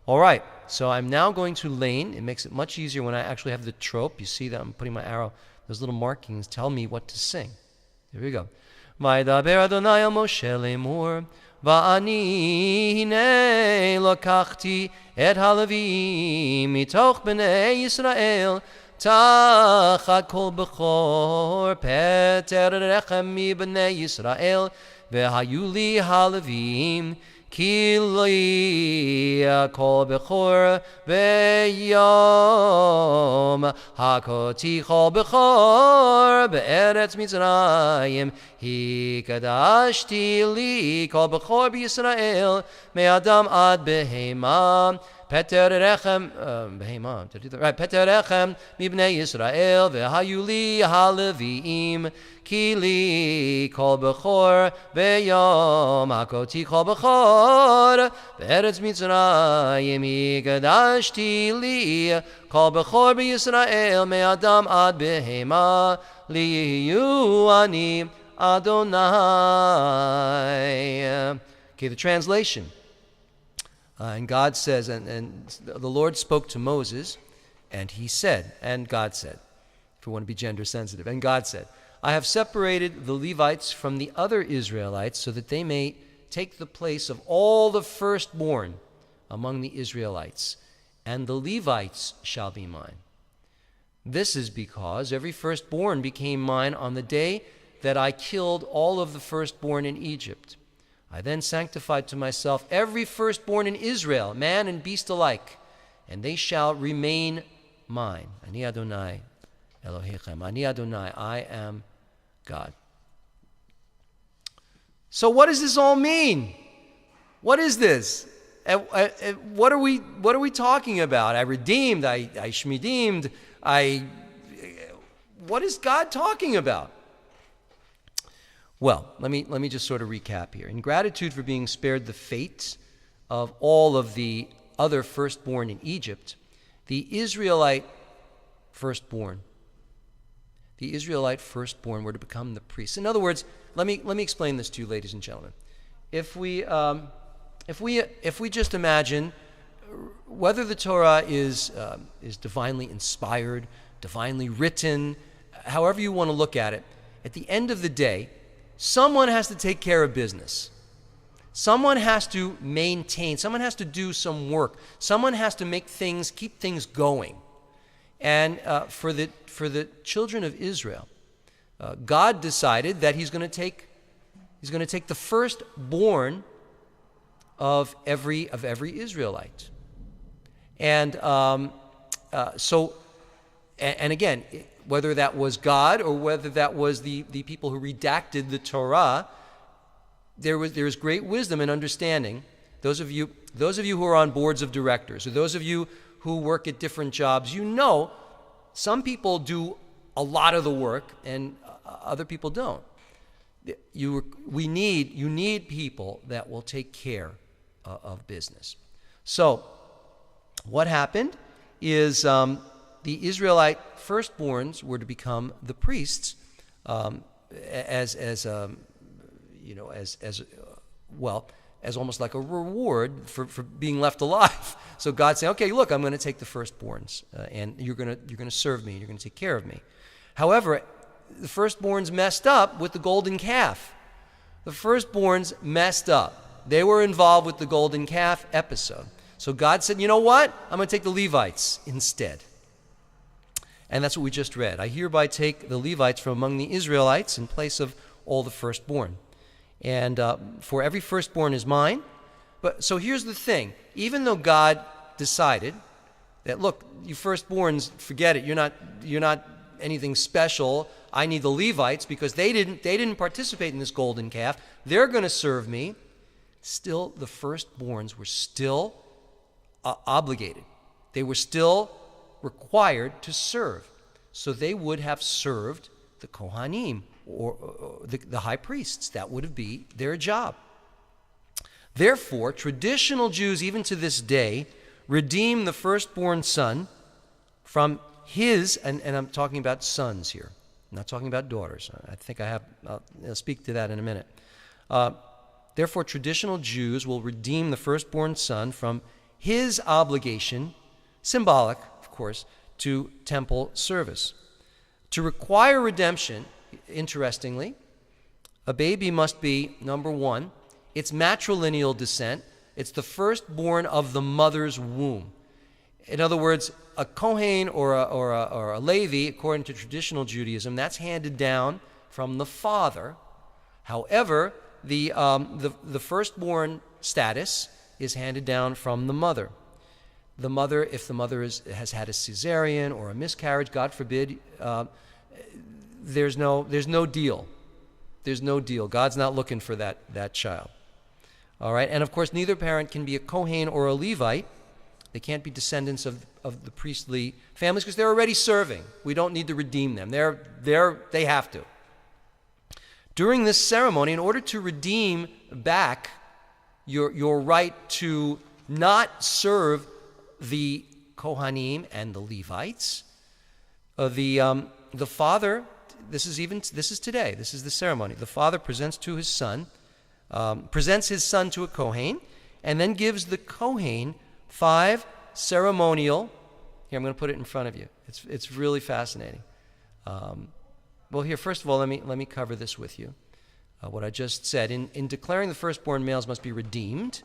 All right, so I'm now going to lane. It makes it much easier when I actually have the trope. You see that I'm putting my arrow. Those little markings tell me what to sing. Here we go. Vaydaber Adonai el Moshe lemor, va'ani hine lokachti et halavim mitoch bnei Yisrael. Tachat kol bechor peter rechem mi bnei Yisrael vehayu li halavim ki li kol bechor veyom hakoti kol bechor be'eretz Mitzrayim hikadashti li kol bechor b'Yisrael me'adam ad behema Peter rechem, behema, did I do that? Right, Peter rechem, mibnei Yisrael, vehayu li halavim, ki li kol bechor, veyom hakoti kol bechor, be'eretz Mitzrayim, higadashti li kol bechor b'Yisrael, me'adam ad behema, li yu ani Adonai. Okay, the translation. And God says, and the Lord spoke to Moses, and he said, and God said, if we want to be gender sensitive, and God said, I have separated the Levites from the other Israelites so that they may take the place of all the firstborn among the Israelites, and the Levites shall be mine. This is because every firstborn became mine on the day that I killed all of the firstborn in Egypt. I then sanctified to myself every firstborn in Israel, man and beast alike, and they shall remain mine. Ani Adonai Elohechem. Ani Adonai, I am God. So what does this all mean? What is this? What are we talking about? I redeemed, I shmideemed, what is God talking about? Well, let me just sort of recap here. In gratitude for being spared the fate of all of the other firstborn in Egypt, the Israelite firstborn were to become the priests. In other words, let me explain this to you, ladies and gentlemen. If we just imagine whether the Torah is divinely inspired, divinely written, however you want to look at it, at the end of the day, someone has to take care of business. Someone has to maintain. Someone has to do some work. Someone has to keep things going. And for the children of Israel, God decided that He's going to take the firstborn of every Israelite. And and again, whether that was God or whether that was the people who redacted the Torah, there's great wisdom and understanding. Those of you who are on boards of directors, or those of you who work at different jobs, you know some people do a lot of the work and other people don't. You need people that will take care of business. So what happened is the Israelite firstborns were to become the priests as almost like a reward for being left alive. So God said, okay, look, I'm going to take the firstborns, and you're going to serve me, you're going to take care of me. However, the firstborns messed up with the golden calf. The firstborns messed up. They were involved with the golden calf episode. So God said, you know what? I'm going to take the Levites instead. And that's what we just read. I hereby take the Levites from among the Israelites in place of all the firstborn. And for every firstborn is mine. But so here's the thing. Even though God decided that, look, you firstborns, forget it. You're not anything special. I need the Levites because they didn't participate in this golden calf. They're going to serve me. Still, the firstborns were still obligated. They were still required to serve. So they would have served the Kohanim, or the high priests. That would be their job. Therefore, traditional Jews, even to this day, redeem the firstborn son from his, and I'm talking about sons here. I'm not talking about daughters. I think I'll speak to that in a minute. Therefore, traditional Jews will redeem the firstborn son from his obligation, symbolic, of course, to temple service. To require redemption, interestingly, a baby must be, number one, it's matrilineal descent. It's the firstborn of the mother's womb. In other words, a Kohen or a Levi, according to traditional Judaism, that's handed down from the father. However, the firstborn status is handed down from the mother. The mother, if the mother has had a cesarean or a miscarriage, God forbid, there's no deal. There's no deal. God's not looking for that child. All right, and of course, neither parent can be a Kohen or a Levite. They can't be descendants of the priestly families because they're already serving. We don't need to redeem them. They have to. During this ceremony, in order to redeem back your right to not serve the Kohanim and the Levites, the father, this is today, this is the ceremony. The father presents his son to a Kohen, and then gives the Kohen 5 ceremonial. Here, I'm going to put it in front of you. It's really fascinating. Well, here, first of all, let me cover this with you. What I just said. In declaring the firstborn males must be redeemed,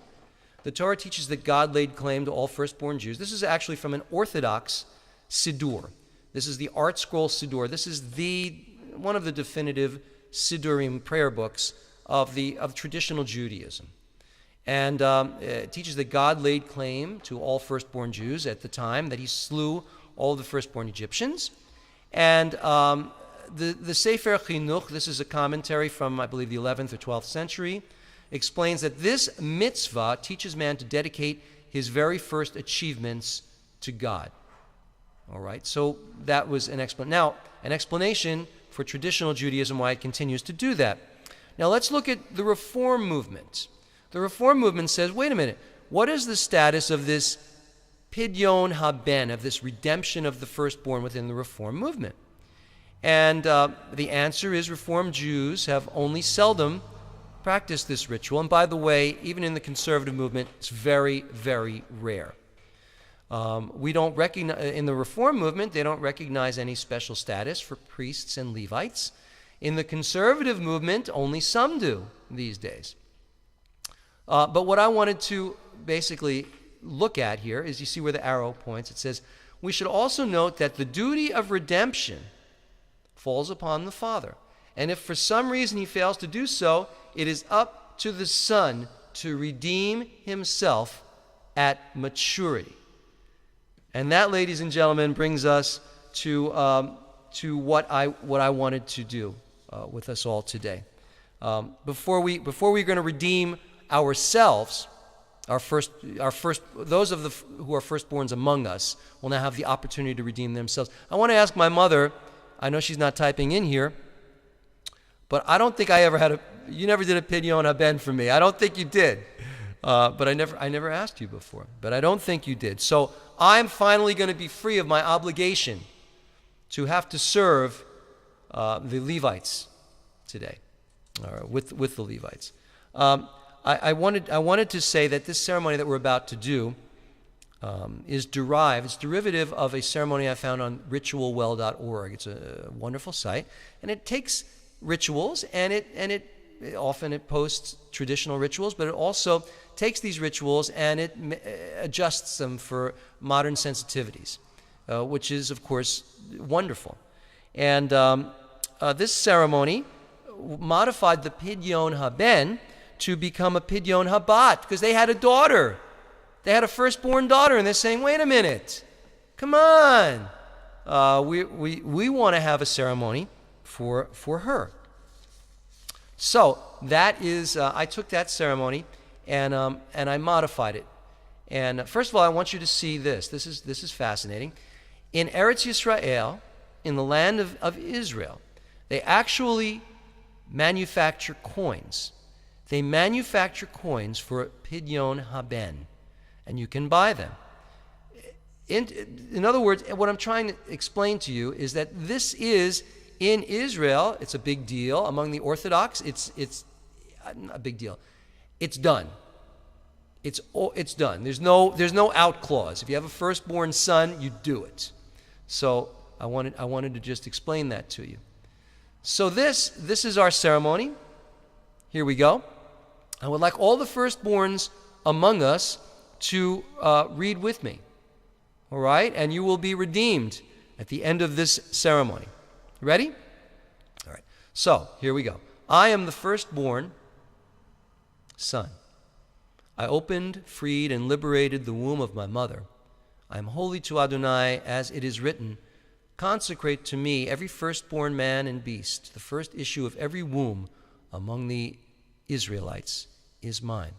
the Torah teaches that God laid claim to all firstborn Jews. This is actually from an Orthodox Siddur. This is the Art Scroll Siddur. This is one of the definitive Siddurim prayer books of traditional Judaism. And it teaches that God laid claim to all firstborn Jews at the time, that he slew all the firstborn Egyptians. And the Sefer Chinuch, this is a commentary from, I believe, the 11th or 12th century, explains that this mitzvah teaches man to dedicate his very first achievements to God. All right, so that was an explanation for traditional Judaism, why it continues to do that. Now let's look at the Reform movement. The Reform movement says, wait a minute, what is the status of this pidyon haben, of this redemption of the firstborn within the Reform movement? And the answer is Reformed Jews have only seldom practiced this ritual. And by the way, even in the conservative movement, it's very, very rare. We don't recognize, in the Reform movement, they don't recognize any special status for priests and Levites. In the conservative movement, only some do these days. But what I wanted to basically look at here is, you see where the arrow points. It says, we should also note that the duty of redemption falls upon the father. And if for some reason he fails to do so, it is up to the son to redeem himself at maturity. And that, ladies and gentlemen, brings us to what I wanted to do with us all today. before we're going to redeem ourselves, those who are firstborns among us will now have the opportunity to redeem themselves. I want to ask my mother. I know she's not typing in here, but I don't think I ever you never did a pidyon haben for me. I don't think you did. But I never asked you before. But I don't think you did. So I'm finally going to be free of my obligation to have to serve the Levites today, with the Levites. I wanted to say that this ceremony that we're about to do it's derivative of a ceremony I found on ritualwell.org. It's a wonderful site, and it takes rituals and it often posts traditional rituals, but it also takes these rituals and it adjusts them for modern sensitivities, which is, of course, wonderful. And this ceremony modified the Pidyon Haben to become a Pidyon Habat because they had a daughter. They had a firstborn daughter, and they're saying, wait a minute, come on. We want to have a ceremony for her. So that is, I took that ceremony and I modified it. And first of all, I want you to see this. This is fascinating. In Eretz Yisrael, in the land of Israel, they actually manufacture coins. They manufacture coins for Pidyon Haben, and you can buy them. In other words, what I'm trying to explain to you is that this is, in Israel, it's a big deal. Among the Orthodox, it's a big deal. It's done. It's done. There's no out clause. If you have a firstborn son, you do it. So I wanted to just explain that to you. So this is our ceremony. Here we go. I would like all the firstborns among us to read with me. All right? And you will be redeemed at the end of this ceremony. Ready? All right. So here we go. I am the firstborn son. I opened, freed, and liberated the womb of my mother. I am holy to Adonai, as it is written, consecrate to me every firstborn man and beast. The first issue of every womb among the Israelites is mine.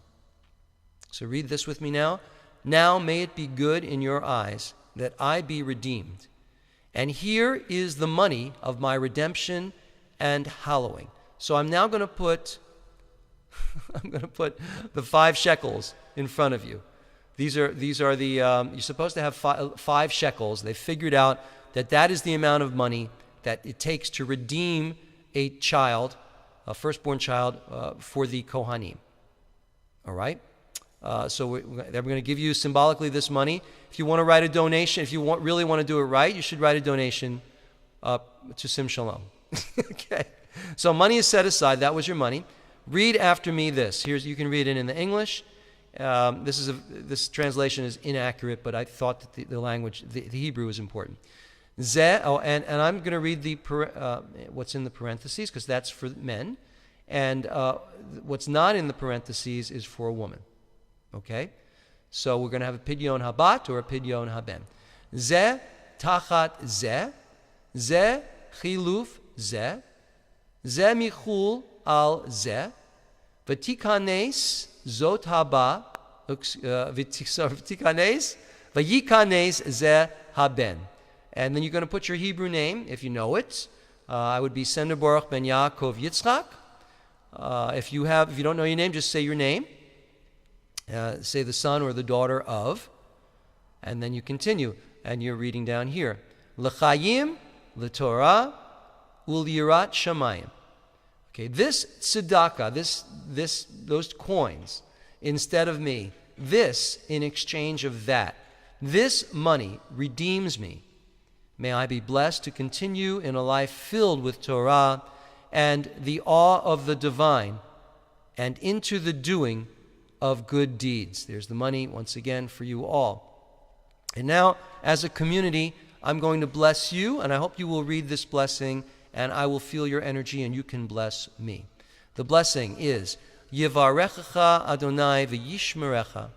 So read this with me now. Now may it be good in your eyes that I be redeemed. And here is the money of my redemption and hallowing. So I'm now going to put the 5 shekels in front of you. These are the you're supposed to have 5 shekels. They figured out that is the amount of money that it takes to redeem a child, a firstborn child, for the Kohanim. All right? So they're going to give you symbolically this money. If you want to write a donation, if you really want to do it right, you should write a donation to Sim Shalom. Okay? So money is set aside. That was your money. Read after me this. You can read it in the English. This translation is inaccurate, but I thought that the language, the Hebrew, is important. And I'm going to read what's in the parentheses because that's for men, and what's not in the parentheses is for a woman. Okay, so we're going to have a Pidyon Habat or a Pidyon Haben. Ze tachat ze chiluf ze michul al ze v'tikanes zot haba v'tikanes v'yikanes ze haben. And then you're going to put your Hebrew name, if you know it. I would be Sender Baruch ben Yaakov Yitzchak. If you don't know your name, just say your name. Say the son or the daughter of, and then you continue, and you're reading down here. L'chayim, l'torah, u'lirat shamayim. Okay, this tzedakah, those coins, instead of me, this in exchange of that, this money redeems me. May I be blessed to continue in a life filled with Torah and the awe of the divine, and into the doing of good deeds. There's the money, once again, for you all. And now, as a community, I'm going to bless you, and I hope you will read this blessing, and I will feel your energy, and you can bless me. The blessing is, Yivarechecha Adonai v'yishmerecha,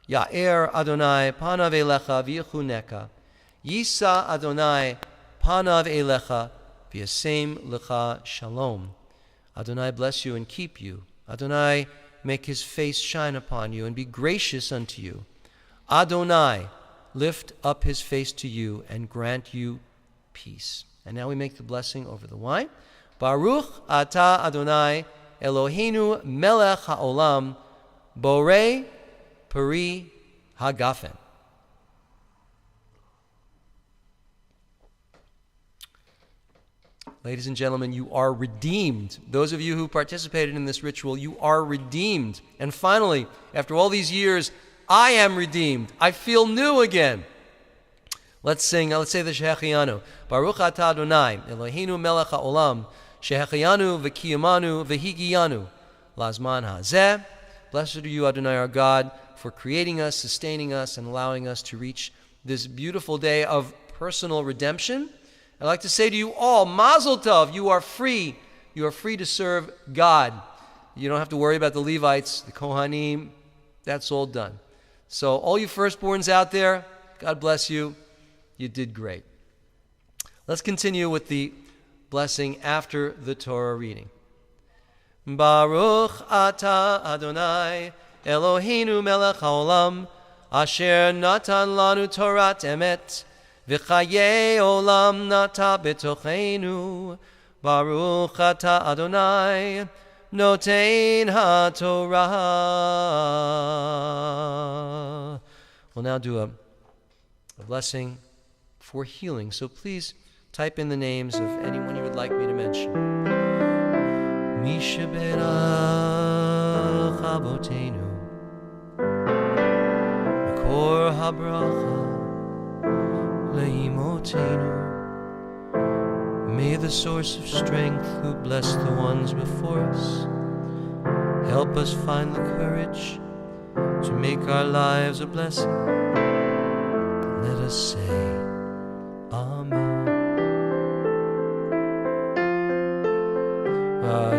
Ya'er Adonai panav elecha v'yechuneka, Yisa Adonai panav elecha v'yasem lecha shalom. Adonai bless you and keep you. Adonai make his face shine upon you and be gracious unto you. Adonai lift up his face to you and grant you peace. And now we make the blessing over the wine. Baruch atah Adonai Eloheinu melech haolam borei peri hagafen. Ladies and gentlemen, you are redeemed. Those of you who participated in this ritual, you are redeemed. And finally, after all these years, I am redeemed. I feel new again. Let's sing. Let's say the Shehecheyanu. Baruch atah Adonai Eloheinu melech haolam Shehecheyanu v'kiyamanu v'higiyanu lazman hazeh. Blessed are you, Adonai, our God, for creating us, sustaining us, and allowing us to reach this beautiful day of personal redemption. I'd like to say to you all, Mazel Tov, you are free. You are free to serve God. You don't have to worry about the Levites, the Kohanim. That's all done. So all you firstborns out there, God bless you. You did great. Let's continue with the blessing after the Torah reading. Baruch atah Adonai Eloheinu melech haolam asher natan lanu Torat emet v'chaye olam nata betochenu. Baruch atah Adonai notein haTorah. We'll now do a blessing for healing. So please type in the names of anyone you would like me to mention. Misha berach avotenu Mikor habracha leimotenu. May the source of strength who blessed the ones before us help us find the courage to make our lives a blessing. Let us say Amen.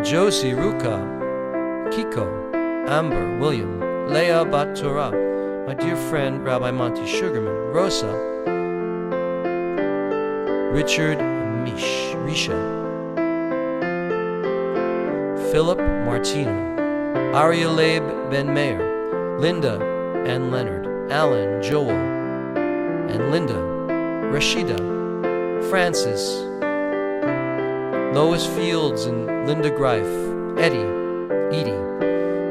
Josie, Ruka, Kiko, Amber, William, Leah Bat Torah, my dear friend Rabbi Monty Sugarman, Rosa, Richard Risha, Philip Martina, Arielab Ben Meir, Linda and Leonard, Alan, Joel, and Linda, Rashida, Francis, Lois Fields and Linda Greif, Eddie, Edie,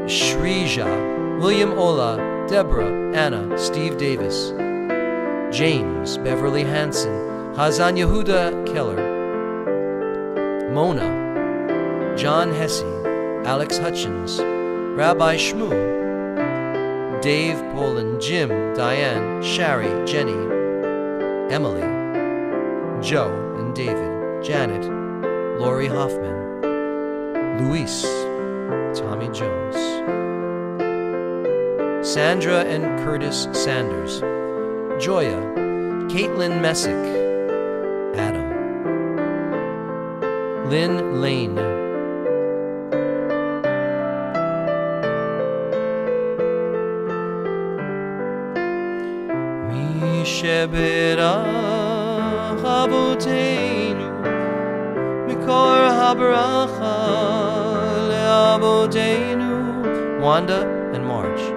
Shrija, William Ola, Deborah, Anna, Steve Davis, James, Beverly Hanson, Hazan Yehuda Keller, Mona, John Hesse, Alex Hutchins, Rabbi Shmu, Dave Poland, Jim, Diane, Shari, Jenny, Emily, Joe and David, Janet, Lori Hoffman, Luis, Tommy Jones, Sandra and Curtis Sanders, Joya, Caitlin Messick, Adam, Lynn Lane, Misheberach Avotenu Mikor habracha le'avotenu. Wanda and Marge.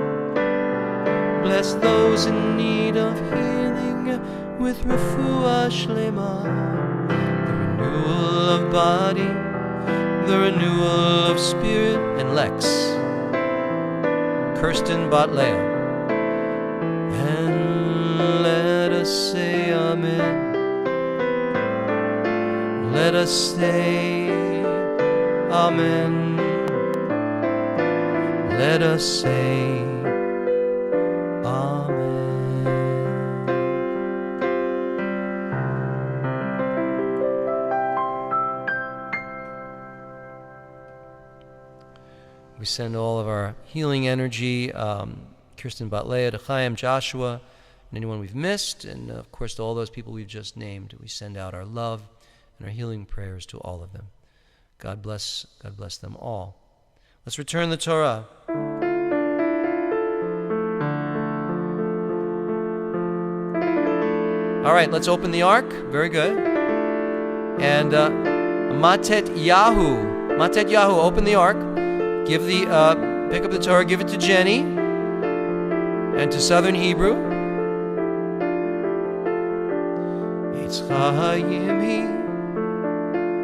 Bless those in need of healing with refuah shlema, the renewal of body, the renewal of spirit. And Lex, Kirsten Batlea. And let us say Amen. Let us say Amen. Let us say Amen. We send all of our healing energy, Kirsten Batlea, to Chaim, Joshua, and anyone we've missed, and of course to all those people we've just named. We send out our love and our healing prayers to all of them. God bless them all. Let's return the Torah. All right, let's open the ark. Very good. And Matet Yahu Matet Yahu, open the ark. Give the pick up the Torah, give it to Jenny and to Southern Hebrew.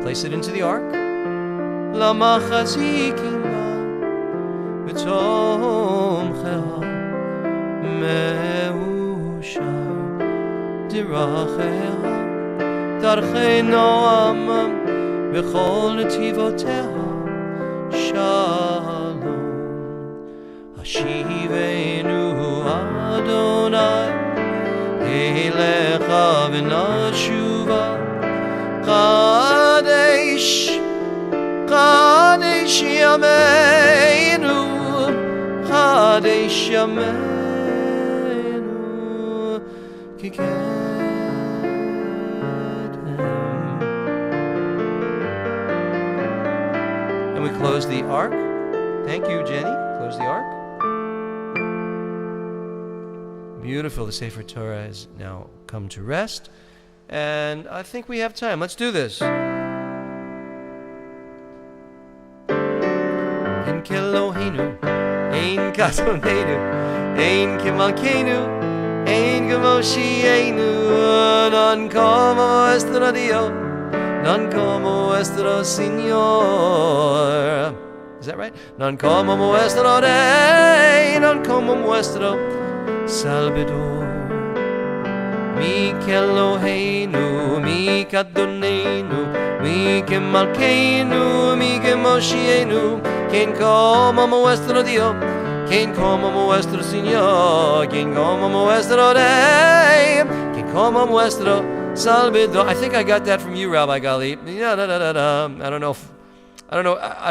Place it into the ark. דרכי נועם בכל נתיבותיה שלום. השיבנו אדוני אליך ונשובה. קדש קדש ימינו, קדש ימינו כי And we close the ark. Thank you, Jenny. Close the ark. Beautiful. The Sefer Torah has now come to rest. And I think we have time. Let's do this. In Kelohenu, Ein Katonenu, Ein Kimalkenu, Ein Gamoshienu, non como estro Dio, non como estro Signor. Is that right? Non como muestro Rey, non como muestro Salvador. Mi Kelohenu, mi Kadonenu, mi Kemalkenu, mi Kemoshienu, quien como muestro Dio, quien como muestro Signor, quien como muestro Rey, quien como muestro Salvador. I think I got that from you, Rabbi Gali. I don't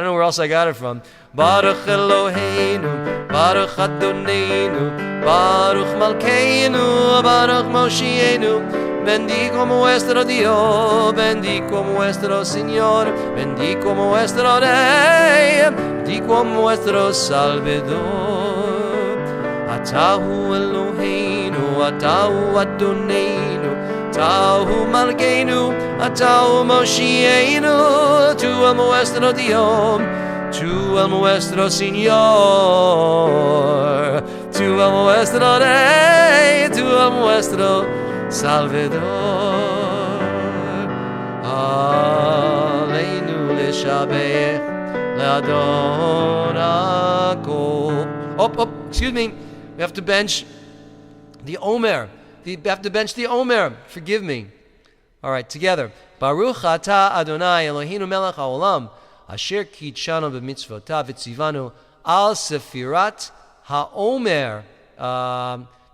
know where else I got it from. Baruch Eloheinu, Baruch Adonenu, Baruch Malkeinu, Baruch Moshienu. Bendigo nuestro Dios, bendigo nuestro Señor, bendigo nuestro Rey, bendigo nuestro Salvador. Atahu Eloheinu, Atahu Adonenu, Atahu Malkeinu, Atahu Moshienu. Tu el nuestro Dios, tu el nuestro Señor, tu el nuestro Rey, tu el nuestro Salvador. Aleinu leshabech le'adon hakol. Excuse me. We have to bench the Omer. We have to bench the Omer. Forgive me. All right, together. Baruch atah Adonai Eloheinu melech haolam asher kitshanu b'mitzvotav v'tzivanu al sefirat haomer.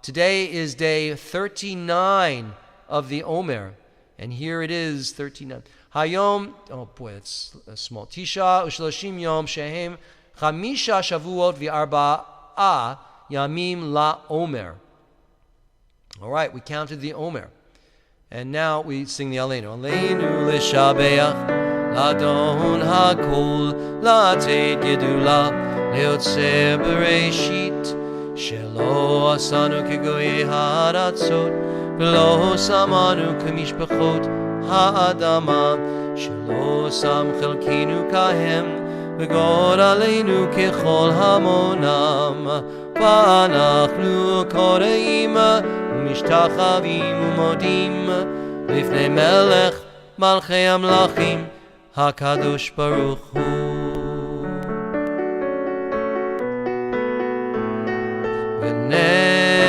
Today is day 39 of the Omer, and here it is, 39. Hayom, oh boy, that's small. Tisha u'shloshim yom shehem chamisha shavuot v'arba'a yamim la Omer. All right, we counted the Omer. And now we sing the Aleinu. Aleinu l'shabeach, l'adon hakol, l'ateit gedula, le'otzeh bereshit, shelo asanu kegoyei haratzot, v'lo samanu kemishpachot ha'adama, shelo sam chelkinu kahem, v'gor aleinu kechol hamonam, v'anachnu koreim, משתחווים ומודים לפני מלך מלכי המלכים הקדוש ברוך הוא.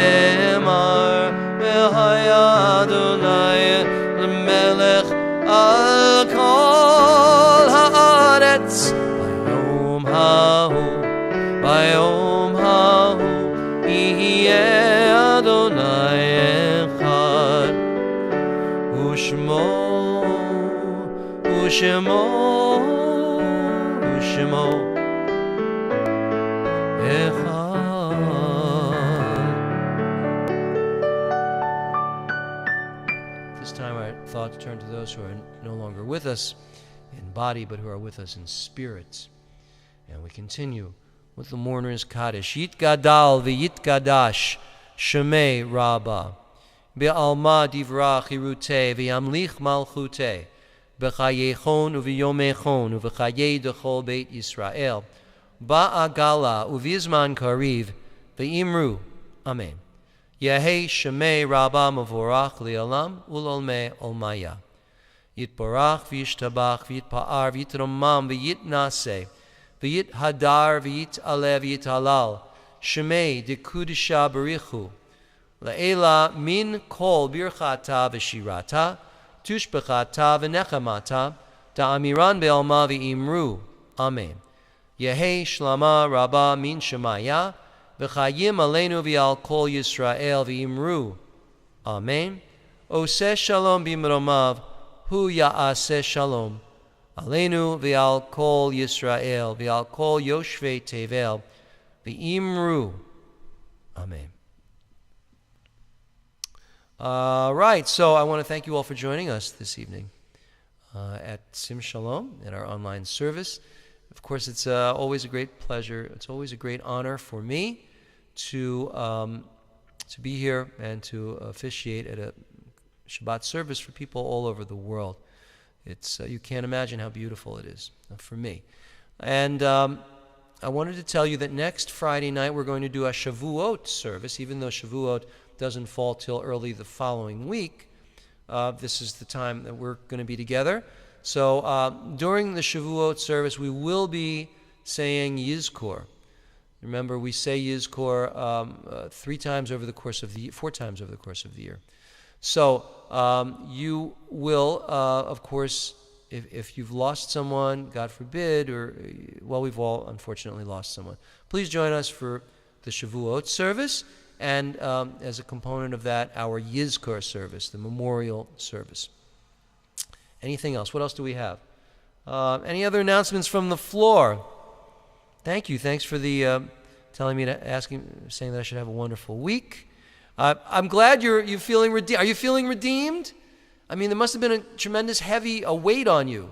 ונאמר והיה אדוני למלך על כל הארץ ביום ההוא, ביום ההוא יהיה אדוני אחד ושמו ושמו ושמו אחד. This time our thoughts turn to those who are no longer with us in body but who are with us in spirit, and we continue with the mourner's Kaddish. Yitgadal v'yitgadash Shemei Rabbah Be'alma divra chirutei v'yamlich malchutei b'chayechon uv'yomechon uv'chayei dechol beit Yisrael ba'agala uvizman kariv v'imru. Amen. Yehei shemei rabba mavorach li'alam ul'olmei olmaya. Yitbarach v'yishtabach v'yitpa'ar v'yitromam v'yitnaseh v'yithadar v'yit'aleh v'yithalal shemei dekudisha barichu la'ela min kol birchata v'shirata tushbechata v'nechamata ta'amiran be'alma v'imru. Amen. Yehei shlama rabba min shemaya v'chayim aleinu v'al kol Yisrael v'imru. Amen. Oseh shalom b'mromav hu ya'aseh shalom aleinu v'al kol Yisrael v'al kol yoshvei tevel v'imru. Amen. Right, so I want to thank you all for joining us this evening at Sim Shalom, at our online service. Of course, it's always a great pleasure. It's always a great honor for me to be here and to officiate at a Shabbat service for people all over the world. It's you can't imagine how beautiful it is for me. And I wanted to tell you that next Friday night we're going to do a Shavuot service, even though Shavuot doesn't fall till early the following week. This is the time that we're going to be together. So during the Shavuot service, we will be saying Yizkor. Remember, we say Yizkor 3 times over the course of the year, 4 times over the course of the year. So you will, of course, if you've lost someone, God forbid, or, well, we've all unfortunately lost someone, please join us for the Shavuot service, and as a component of that, our Yizkor service, the memorial service. Anything else? What else do we have? Any other announcements from the floor? Thank you. Thanks for the telling me saying that I should have a wonderful week. I'm glad you're feeling redeemed. Are you feeling redeemed? I mean, there must have been a tremendous heavy weight on you,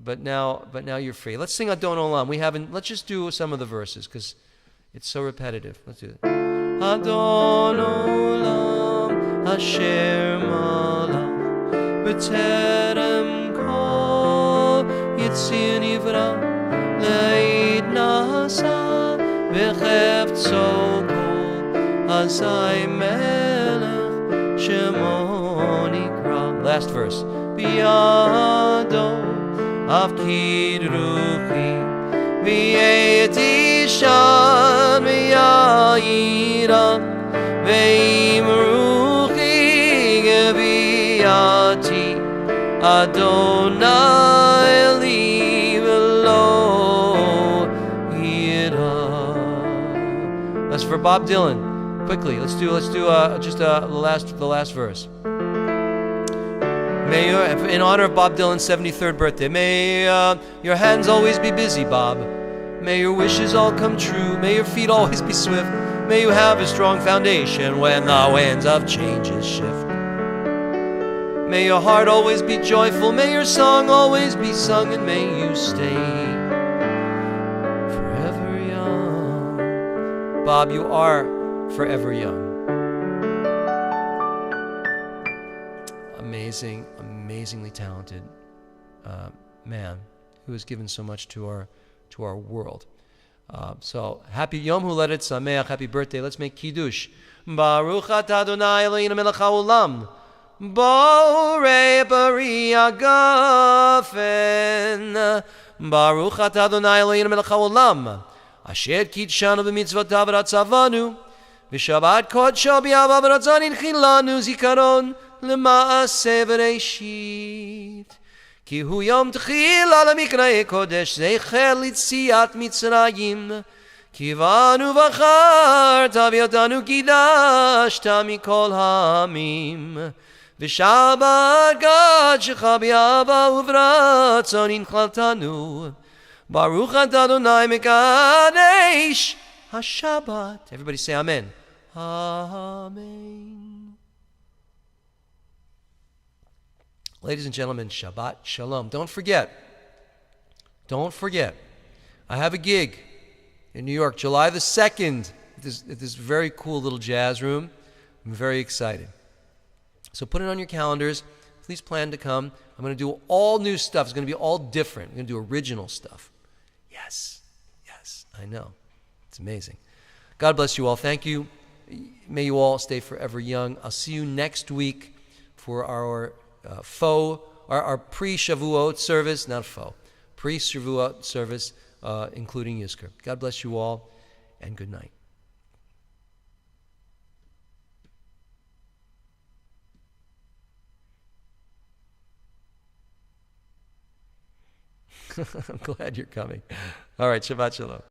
but now you're free. Let's sing Adon Olam. Let's just do some of the verses because it's so repetitive. Let's do it. Adon Olam Asher Malach B'terem Kol Yitzir Nivra Leid Nasa B'chefzo Kol Azai Melech Shemo Nikra. Last verse. Biyado Avkid Ruchi V'yeti Shan V'yayira V'im Ruchi Geviyati Adonai Li V'lo Yira. That's for Bob Dylan. Quickly, let's do just the last verse. May in honor of Bob Dylan's 73rd birthday, may your hands always be busy, Bob. May your wishes all come true. May your feet always be swift. May you have a strong foundation when the winds of changes shift. May your heart always be joyful. May your song always be sung, and may you stay forever young. Bob, you are forever young. Amazingly talented man who has given so much to our world. So happy Yom Huledet Sameach, happy birthday. Let's make Kiddush. Baruch atah Adonai Eloheinu melech haolam, borei bari agafen. Baruch atah Adonai Eloheinu melech haolam, asher kitshanu b'mitzvotav v'ratzavanu, v'shabbat kodsho b'yavav v'ratzon inchilanu zikaron למעשה בראשית כי הוא יום תחילה למקראי קודש זכר ליציאת מצרים כי בנו בחרת ואותנו קידשת מכל העמים ושבת קדשך באהבה וברצון הנחלתנו ברוך אתה אדוני מקדש השבת. Everybody say amen. Amen. Ladies and gentlemen, Shabbat Shalom. Don't forget, I have a gig in New York, July the 2nd, at this very cool little jazz room. I'm very excited. So put it on your calendars. please plan to come. I'm going to do all new stuff. It's going to be all different. I'm going to do original stuff. Yes, I know. It's amazing. God bless you all. Thank you. May you all stay forever young. I'll see you next week for our our pre-Shavuot service, not faux, pre-Shavuot service, including Yizkor. God bless you all, and good night. I'm glad you're coming. All right, Shabbat Shalom.